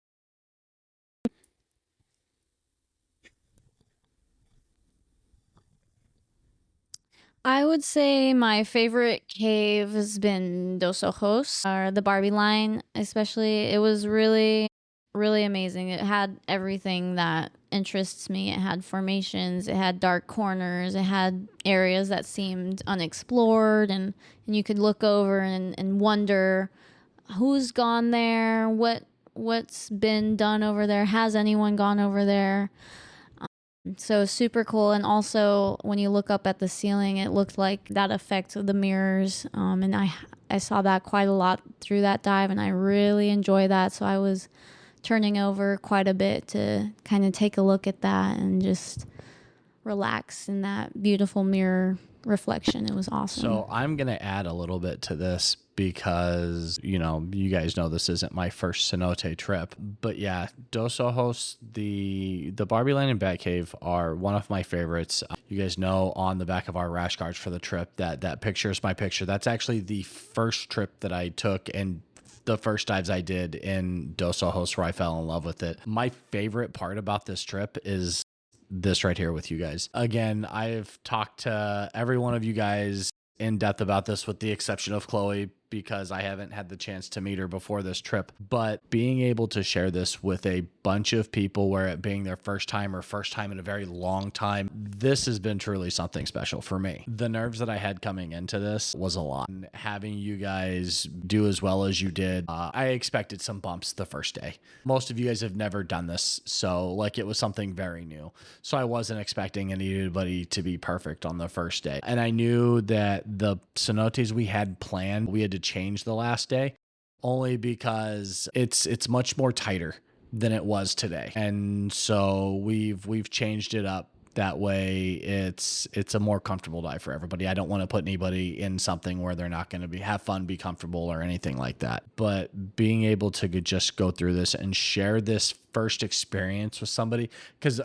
I would say my favorite cave has been Dos Ojos, or the Barbie line especially. It was really really amazing. It had everything that interests me. It had formations, it had dark corners, it had areas that seemed unexplored, and you could look over and wonder who's gone there, what's been done over there, has anyone gone over there. So super cool. And also when you look up at the ceiling, it looked like that effect of the mirrors, and I saw that quite a lot through that dive, and I really enjoy that. So I was turning over quite a bit to kind of take a look at that and just relax in that beautiful mirror reflection. It was awesome. So I'm going to add a little bit to this because, you guys know this isn't my first cenote trip. But yeah, Dos Ojos, the Barbie Land and Batcave are one of my favorites. You guys know on the back of our rash guards for the trip that picture is my picture. That's actually the first trip that I took and the first dives I did in Dos Ojos where I fell in love with it. My favorite part about this trip is this right here with you guys. Again, I've talked to every one of you guys in depth about this with the exception of Chloe because I haven't had the chance to meet her before this trip. But being able to share this with a bunch of people, where it being their first time or first time in a very long time, this has been truly something special for me. The nerves that I had coming into this was a lot. And having you guys do as well as you did, I expected some bumps the first day. Most of you guys have never done this, so it was something very new. So I wasn't expecting anybody to be perfect on the first day. And I knew that the cenotes we had planned, we had to change the last day only because it's much more tighter than it was today. And so we've changed it up. That way it's a more comfortable dive for everybody. I don't want to put anybody in something where they're not going to have fun, be comfortable or anything like that. But being able to just go through this and share this first experience with somebody, because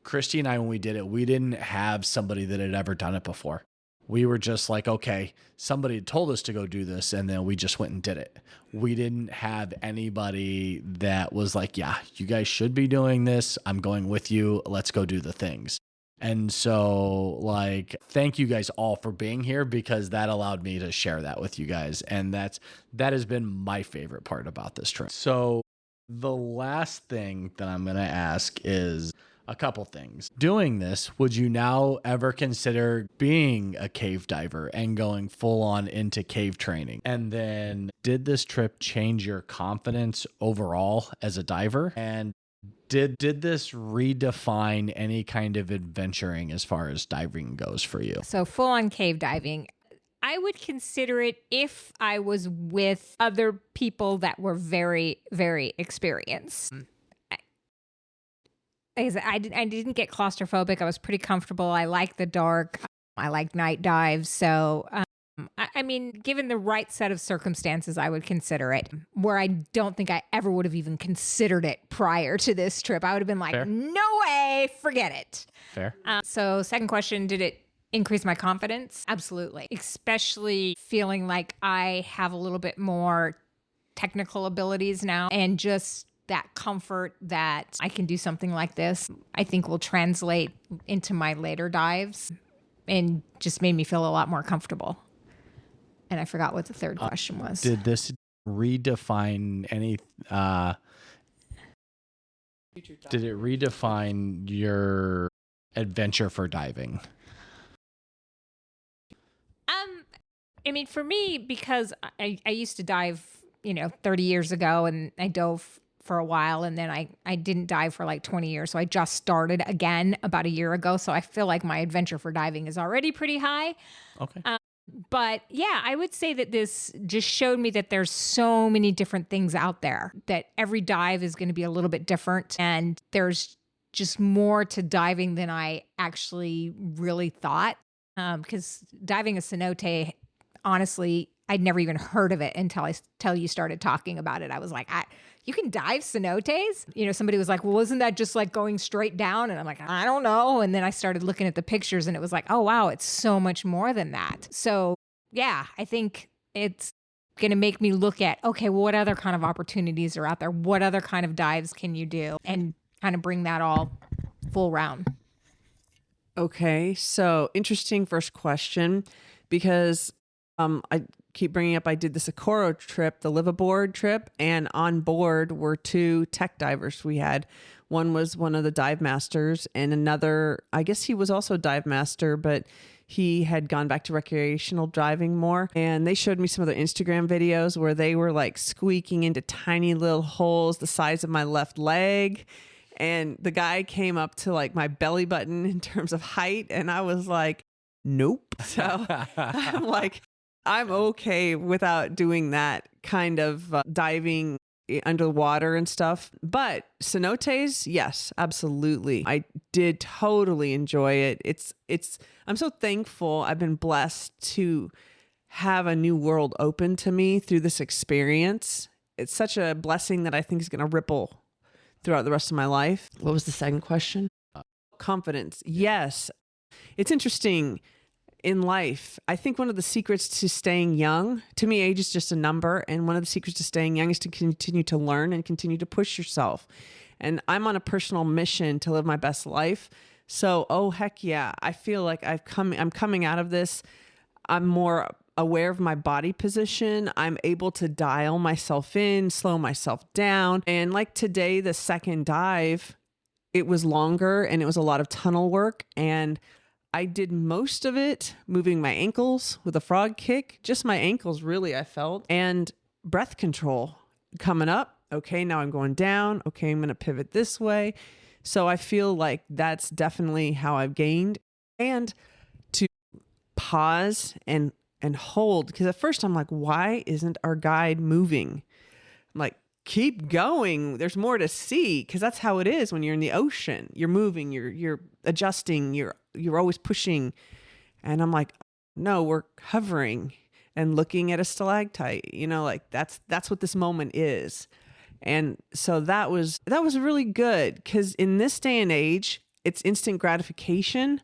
Christy and I, when we did it, we didn't have somebody that had ever done it before. We were just like, okay, somebody told us to go do this, and then we just went and did it. We didn't have anybody that was like, yeah, you guys should be doing this. I'm going with you. Let's go do the things. And so, thank you guys all for being here, because that allowed me to share that with you guys. And that has been my favorite part about this trip. So the last thing that I'm going to ask is a couple things. Doing this, would you now ever consider being a cave diver and going full on into cave training? And then, did this trip change your confidence overall as a diver? And did this redefine any kind of adventuring as far as diving goes for you? So full on cave diving, I would consider it if I was with other people that were very, very experienced. I didn't get claustrophobic. I was pretty comfortable. I like the dark. I like night dives. So, I mean, given the right set of circumstances, I would consider it. Where I don't think I ever would have even considered it prior to this trip. I would have been like, Fair. No way, forget it. Fair. So second question, did it increase my confidence? Absolutely. Especially feeling like I have a little bit more technical abilities now, and just that comfort that I can do something like this, I think will translate into my later dives and just made me feel a lot more comfortable. And I forgot what the third question was. Did this redefine any, did it redefine your adventure for diving? I mean, for me, because I used to dive, 30 years ago, and I dove for a while, and then I didn't dive for 20 years. So I just started again about a year ago. So I feel like my adventure for diving is already pretty high. Okay. But yeah, I would say that this just showed me that there's so many different things out there, that every dive is going to be a little bit different. And there's just more to diving than I actually really thought. Because diving a cenote, honestly, I'd never even heard of it until you started talking about it. I was like, you can dive cenotes? Somebody was like, well, isn't that just going straight down? And I'm like, I don't know. And then I started looking at the pictures, and it was like, oh, wow, it's so much more than that. So yeah, I think it's going to make me look at, okay, well, what other kind of opportunities are out there? What other kind of dives can you do? And kind of bring that all full round. Okay, so interesting first question, because keep bringing up, I did the Socorro trip, the liveaboard trip, and on board were 2 tech divers we had. One was one of the Divemasters, and another, I guess he was also Divemaster, but he had gone back to recreational diving more. And they showed me some of their Instagram videos where they were like squeaking into tiny little holes the size of my left leg. And the guy came up to like my belly button in terms of height. And I was like, nope. So I'm like, I'm okay without doing that kind of diving underwater and stuff. But cenotes, yes, absolutely. I did totally enjoy it. I'm so thankful. I've been blessed to have a new world open to me through this experience. It's such a blessing that I think is going to ripple throughout the rest of my life. What was the second question? Confidence. Yes. It's interesting in life. I think one of the secrets to staying young, to me, age is just a number. And one of the secrets to staying young is to continue to learn and continue to push yourself. And I'm on a personal mission to live my best life. So, oh, heck yeah. I feel like I'm coming out of this. I'm more aware of my body position. I'm able to dial myself in, slow myself down. And like today, the second dive, it was longer and it was a lot of tunnel work. And I did most of it moving my ankles with a frog kick, just my ankles really, I felt, and breath control coming up. Okay, now I'm going down. Okay, I'm going to pivot this way. So I feel like that's definitely how I've gained. And to pause and hold, because at first I'm like, why isn't our guide moving? I'm like, keep going. There's more to see, because that's how it is when you're in the ocean. You're moving, you're adjusting, you're always pushing. And I'm like, no, we're hovering and looking at a stalactite. Like that's what this moment is. And so that was really good, because in this day and age, it's instant gratification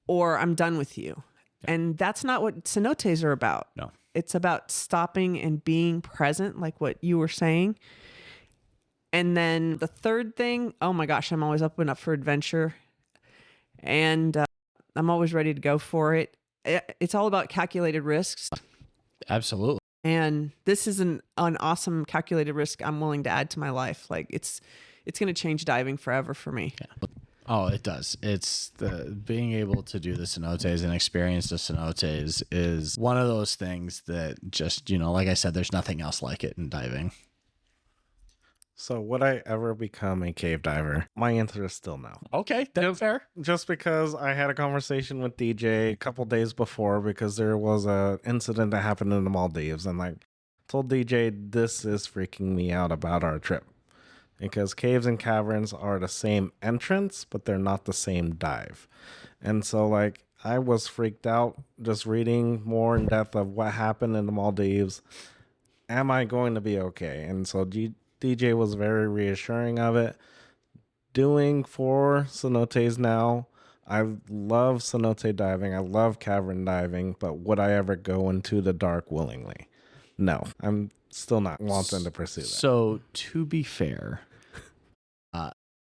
or I'm done with you. Yeah. And that's not what cenotes are about. No. It's about stopping and being present, like what you were saying. And then the third thing, oh my gosh, I'm always up for adventure. And I'm always ready to go for it. It's all about calculated risks. Absolutely. And this is an awesome calculated risk I'm willing to add to my life. Like it's going to change diving forever for me. Yeah. Oh, it does. It's being able to do the cenotes and experience the cenotes is one of those things that just, like I said, there's nothing else like it in diving. So would I ever become a cave diver? My answer is still no. Okay, that's fair. Just because I had a conversation with DJ a couple days before, because there was a incident that happened in the Maldives, and I told DJ this is freaking me out about our trip. Because caves and caverns are the same entrance, but they're not the same dive. And so I was freaked out just reading more in depth of what happened in the Maldives. Am I going to be okay? And so DJ was very reassuring of it. Doing 4 cenotes now. I love cenote diving. I love cavern diving. But would I ever go into the dark willingly? No. I'm still not wanting to pursue that. So to be fair,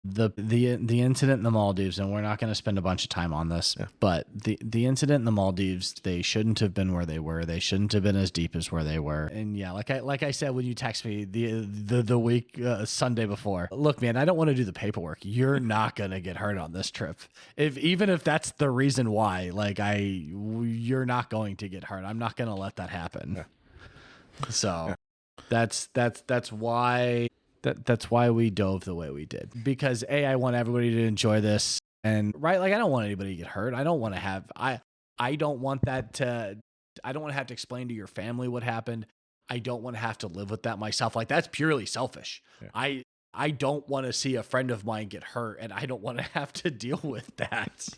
the incident in the Maldives, and we're not going to spend a bunch of time on this, but the incident in the Maldives, they shouldn't have been where they were. They shouldn't have been as deep as where they were. And yeah, like I said when you text me the week Sunday before, look, man, I don't want to do the paperwork. You're not going to get hurt on this trip. Even if that's the reason why, you're not going to get hurt. I'm not going to let that happen. Yeah. So that's why. That's why we dove the way we did, because I want everybody to enjoy this, and right, I don't want anybody to get hurt. I don't want to have I don't want that to. I don't want to have to explain to your family what happened. I don't want to have to live with that myself. That's purely selfish. Yeah. I don't want to see a friend of mine get hurt, and I don't want to have to deal with that.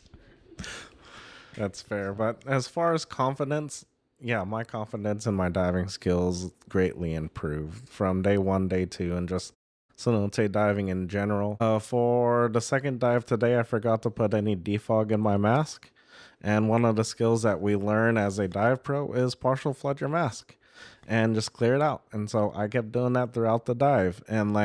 That's fair, but as far as confidence. Yeah, my confidence in my diving skills greatly improved from day 1, day 2, and just cenote diving in general. For the second dive today, I forgot to put any defog in my mask. And one of the skills that we learn as a dive pro is partial flood your mask and just clear it out. And so I kept doing that throughout the dive. And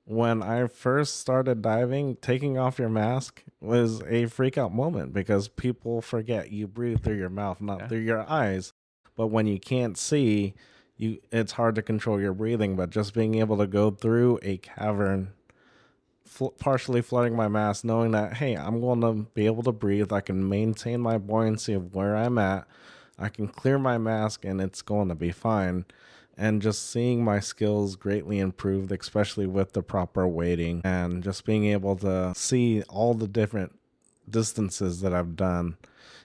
when I first started diving, taking off your mask was a freak out moment, because people forget you breathe through your mouth, not through your eyes. But when you can't see, it's hard to control your breathing. But just being able to go through a cavern, partially flooding my mask, knowing that, hey, I'm going to be able to breathe. I can maintain my buoyancy of where I'm at. I can clear my mask and it's going to be fine. And just seeing my skills greatly improved, especially with the proper weighting and just being able to see all the different distances that I've done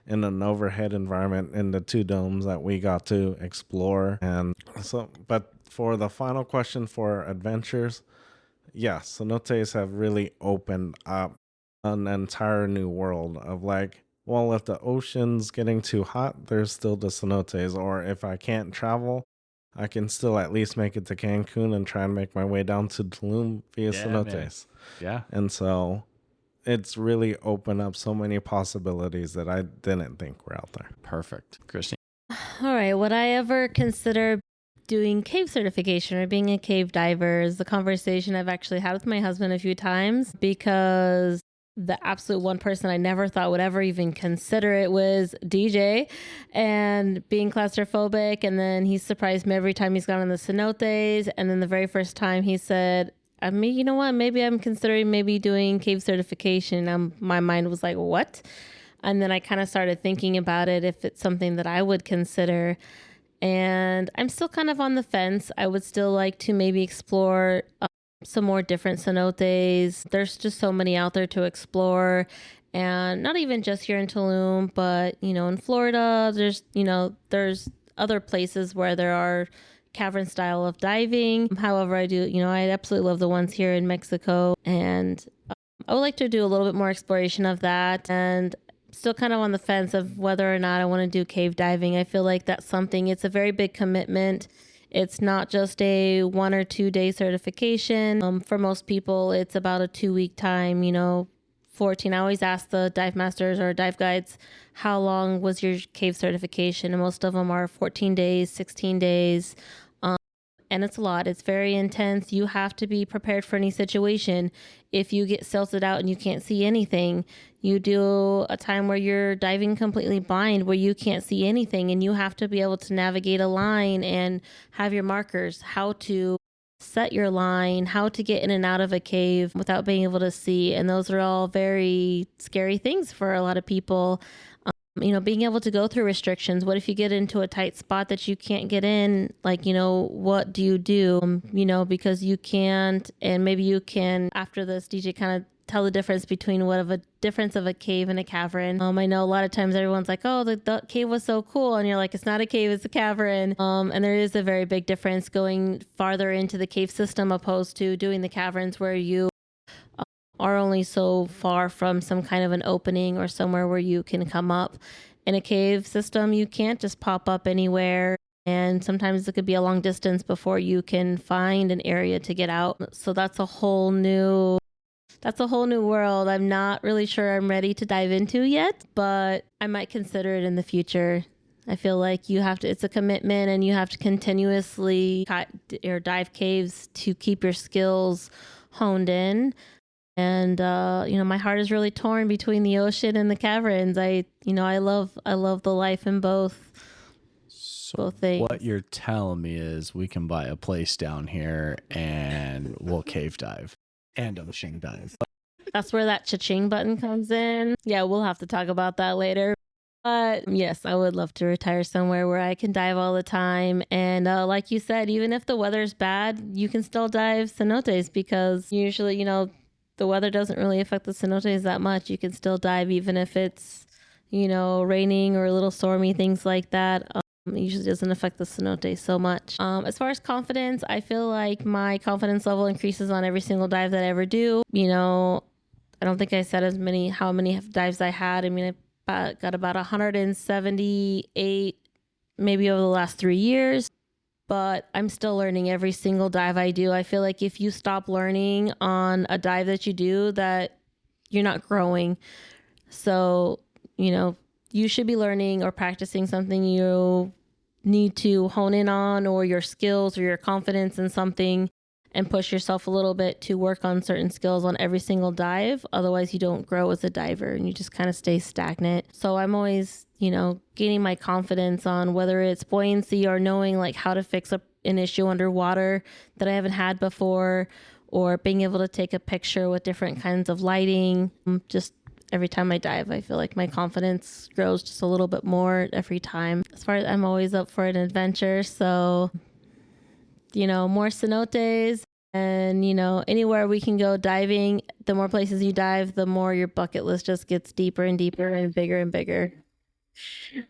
in an overhead environment in the 2 domes that we got to explore. And so, but for the final question for adventures, yeah, cenotes have really opened up an entire new world of like, well, if the ocean's getting too hot, there's still the cenotes. Or if I can't travel, I can still at least make it to Cancun and try and make my way down to Tulum via cenotes. Yeah. And so it's really opened up so many possibilities that I didn't think were out there. Perfect. Christy? All right. Would I ever consider doing cave certification or being a cave diver is the conversation I've actually had with my husband a few times, because the absolute one person I never thought would ever even consider it was DJ, and being claustrophobic. And then he surprised me every time he's gone on the cenotes. And then the very first time he said, I mean, you know what, maybe I'm considering maybe doing cave certification. My mind was like, what? And then I kind of started thinking about it, if it's something that I would consider. And I'm still kind of on the fence. I would still like to maybe explore some more different cenotes. There's just so many out there to explore. And not even just here in Tulum, but, in Florida, there's other places where there are cavern style of diving. However, I absolutely love the ones here in Mexico. And I would like to do a little bit more exploration of that. And still kind of on the fence of whether or not I want to do cave diving. I feel like that's something, it's a very big commitment. It's not just a 1 or 2 day certification. For most people, it's about a 2-week time, 14. I always ask the dive masters or dive guides, how long was your cave certification? And most of them are 14 days, 16 days. And it's a lot. It's very intense. You have to be prepared for any situation. If you get silted out and you can't see anything, you do a time where you're diving completely blind, where you can't see anything, and you have to be able to navigate a line and have your markers, how to set your line, how to get in and out of a cave without being able to see. And those are all very scary things for a lot of people. Being able to go through restrictions. What if you get into a tight spot that you can't get in? What do you do? Because you can't, and maybe you can, after this, DJ, kind of tell the difference between a difference of a cave and a cavern. I know a lot of times everyone's like, oh, the cave was so cool. And you're like, it's not a cave, it's a cavern. And there is a very big difference going farther into the cave system opposed to doing the caverns, where you are only so far from some kind of an opening or somewhere where you can come up. In a cave system, you can't just pop up anywhere. And sometimes it could be a long distance before you can find an area to get out. So that's a whole new world. I'm not really sure I'm ready to dive into yet, but I might consider it in the future. I feel like it's a commitment, and you have to continuously dive caves to keep your skills honed in. And, my heart is really torn between the ocean and the caverns. I love the life in both things. What you're telling me is we can buy a place down here and we'll cave dive and ocean dive. That's where that cha-ching button comes in. Yeah, we'll have to talk about that later. But yes, I would love to retire somewhere where I can dive all the time. And like you said, even if the weather's bad, you can still dive cenotes, because usually, the weather doesn't really affect the cenotes that much. You can still dive even if it's, raining or a little stormy, things like that. It usually doesn't affect the cenote so much. As far as confidence, I feel like my confidence level increases on every single dive that I ever do. I don't think I said how many dives I had. I mean, I got about 178 maybe over the last 3 years. But I'm still learning every single dive I do. I feel like if you stop learning on a dive that you do, that you're not growing. So, you should be learning or practicing something you need to hone in on, or your skills or your confidence in something, and push yourself a little bit to work on certain skills on every single dive. Otherwise, you don't grow as a diver and you just kind of stay stagnant. So I'm always gaining my confidence on whether it's buoyancy or knowing like how to fix an issue underwater that I haven't had before, or being able to take a picture with different kinds of lighting. Just every time I dive, I feel like my confidence grows just a little bit more every time. As far as I'm always up for an adventure. So, more cenotes and, anywhere we can go diving, the more places you dive, the more your bucket list just gets deeper and deeper and bigger and bigger.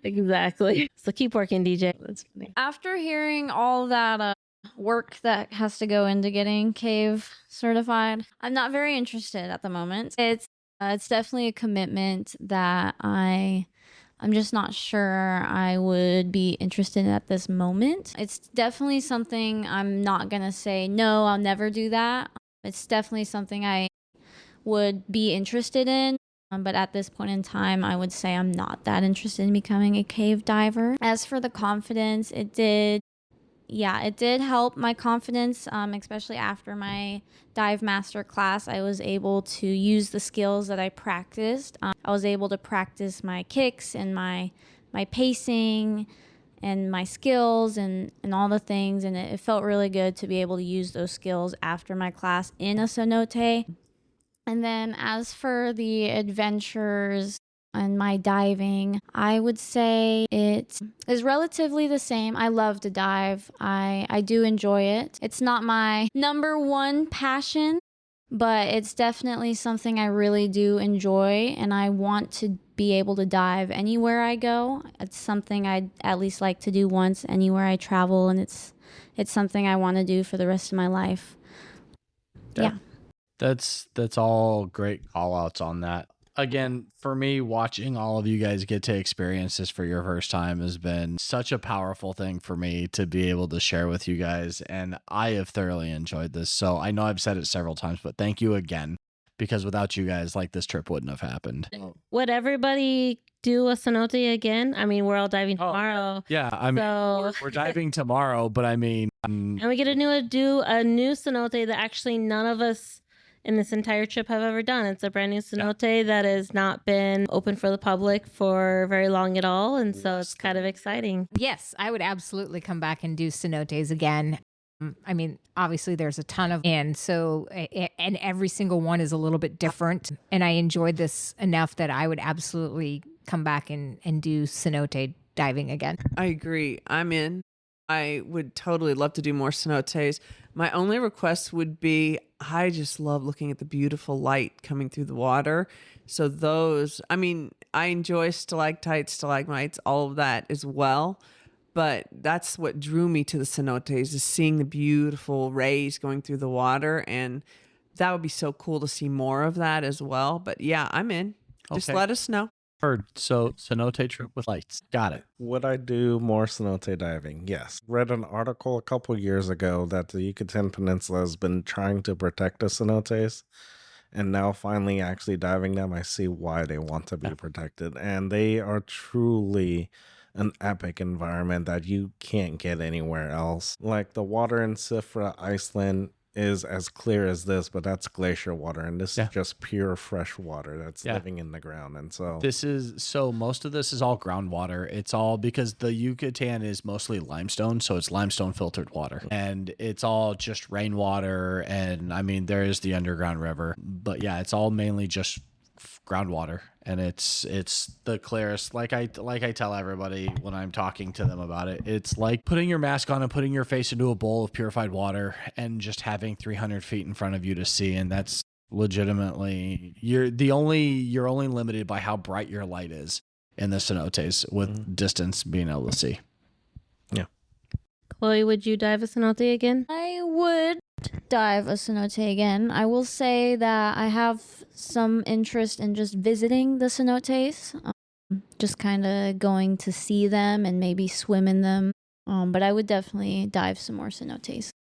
Exactly. So keep working, DJ. That's funny. After hearing all that work that has to go into getting cave certified, I'm not very interested at the moment. It's definitely a commitment that I'm just not sure I would be interested in at this moment. It's definitely something I'm not gonna say no, I'll never do that. It's definitely something I would be interested in. But at this point in time, I would say I'm not that interested in becoming a cave diver. As for the confidence, it did help my confidence, especially after my Divemaster class. I was able to use the skills that I practiced. I was able to practice my kicks and my pacing and my skills and all the things. And it felt really good to be able to use those skills after my class in a cenote. And then as for the adventures and my diving, I would say it is relatively the same. I love to dive. I do enjoy it. It's not my number one passion, but it's definitely something I really do enjoy, and I want to be able to dive anywhere I go. It's something I'd at least like to do once anywhere I travel, and it's something I want to do for the rest of my life. Yeah. That's all great call outs on that. Again, for me, watching all of you guys get to experience this for your first time has been such a powerful thing for me to be able to share with you guys. And I have thoroughly enjoyed this. So I know I've said it several times, but thank you again, because without you guys, like, this trip wouldn't have happened. Would everybody do a cenote again? I mean, we're all diving tomorrow. Yeah, I mean, we're diving tomorrow, but I mean... and we get to do a new cenote that actually none of us in this entire trip have ever done. It's a brand new cenote that has not been open for the public for very long at all. And so it's kind of exciting. Yes, I would absolutely come back and do cenotes again. I mean, obviously there's a ton of, and every single one is a little bit different. And I enjoyed this enough that I would absolutely come back and do cenote diving again. I agree. I'm in. I would totally love to do more cenotes. My only request would be, I just love looking at the beautiful light coming through the water. So I enjoy stalactites, stalagmites, all of that as well. But that's what drew me to the cenotes, is seeing the beautiful rays going through the water. And that would be so cool to see more of that as well. But yeah, I'm in. Just let us know. Heard. So cenote trip with lights. Got it. Would I do more cenote diving? Yes. Read an article a couple years ago that the Yucatán Peninsula has been trying to protect the cenotes, and now finally actually diving them, I see why they want to be protected. And they are truly an epic environment that you can't get anywhere else. Like the water in Sifra, Iceland, is as clear as this, but that's glacier water, and this is just pure fresh water that's living in the ground. And so most of this is all groundwater. It's all because the Yucatan is mostly limestone, so it's limestone filtered water, and it's all just rainwater. And I mean, there is the underground river, but yeah, it's all mainly just groundwater, and it's the clearest. Like I tell everybody when I'm talking to them about it, it's like putting your mask on and putting your face into a bowl of purified water and just having 300 feet in front of you to see. And that's legitimately, you're only limited by how bright your light is in the cenotes, with distance being able to see. Chloe, would you dive a cenote again? I would dive a cenote again. I will say that I have some interest in just visiting the cenotes, just kind of going to see them and maybe swim in them. But I would definitely dive some more cenotes.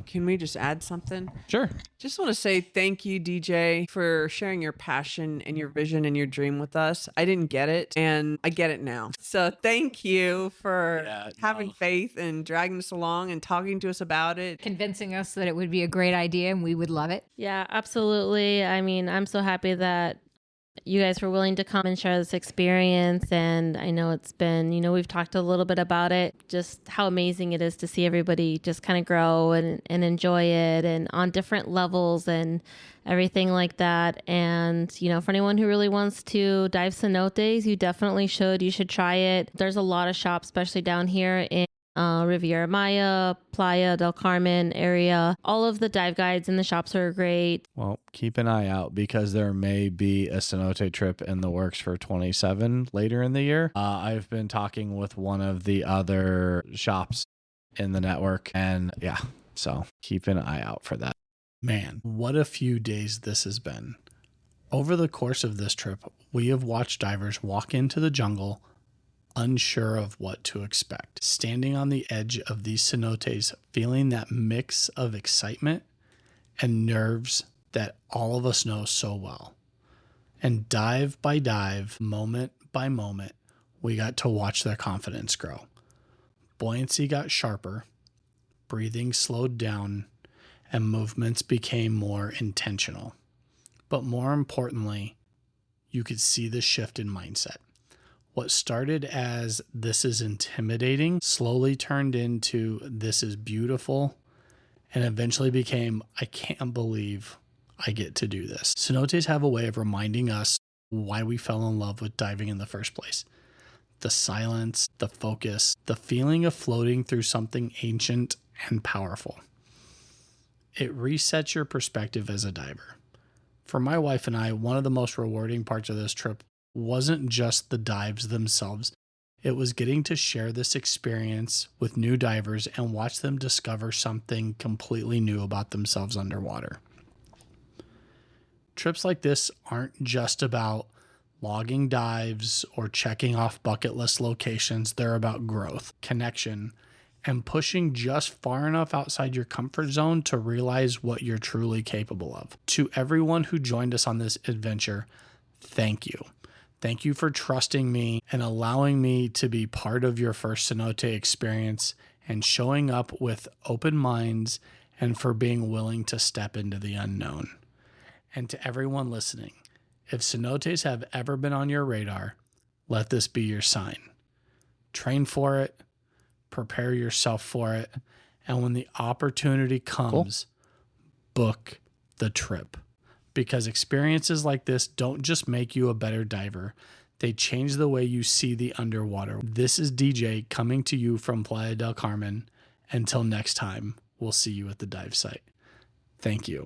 Can we just add something? Sure. Just want to say thank you, DJ, for sharing your passion and your vision and your dream with us. I didn't get it, and I get it now. So thank you for having faith and dragging us along and talking to us about it. Convincing us that it would be a great idea and we would love it. Yeah, absolutely. I mean, I'm so happy that you guys were willing to come and share this experience. And I know it's been, we've talked a little bit about it, just how amazing it is to see everybody just kind of grow and enjoy it and on different levels and everything like that. And, for anyone who really wants to dive cenotes, you definitely should. You should try it. There's a lot of shops, especially down here in Riviera Maya, Playa del Carmen area. All of the dive guides in the shops are great. Well, keep an eye out because there may be a cenote trip in the works for 27 later in the year. I've been talking with one of the other shops in the network, and yeah, so keep an eye out for that. Man, what a few days this has been. Over the course of this trip, we have watched divers walk into the jungle unsure of what to expect, standing on the edge of these cenotes, feeling that mix of excitement and nerves that all of us know so well. And dive by dive, moment by moment, we got to watch their confidence grow. Buoyancy got sharper, breathing slowed down, and movements became more intentional. But more importantly, you could see the shift in mindset. What started as "this is intimidating" slowly turned into "this is beautiful," and eventually became "I can't believe I get to do this." Cenotes have a way of reminding us why we fell in love with diving in the first place. The silence, the focus, the feeling of floating through something ancient and powerful. It resets your perspective as a diver. For my wife and I, one of the most rewarding parts of this trip wasn't just the dives themselves. It was getting to share this experience with new divers and watch them discover something completely new about themselves underwater. Trips like this aren't just about logging dives or checking off bucket list locations. They're about growth, connection, and pushing just far enough outside your comfort zone to realize what you're truly capable of. To everyone who joined us on this adventure, thank you. Thank you for trusting me and allowing me to be part of your first cenote experience and showing up with open minds and for being willing to step into the unknown. And to everyone listening, if cenotes have ever been on your radar, let this be your sign. Train for it, prepare yourself for it, and when the opportunity comes, book the trip. Because experiences like this don't just make you a better diver, they change the way you see the underwater. This is DJ coming to you from Playa del Carmen. Until next time, we'll see you at the dive site. Thank you.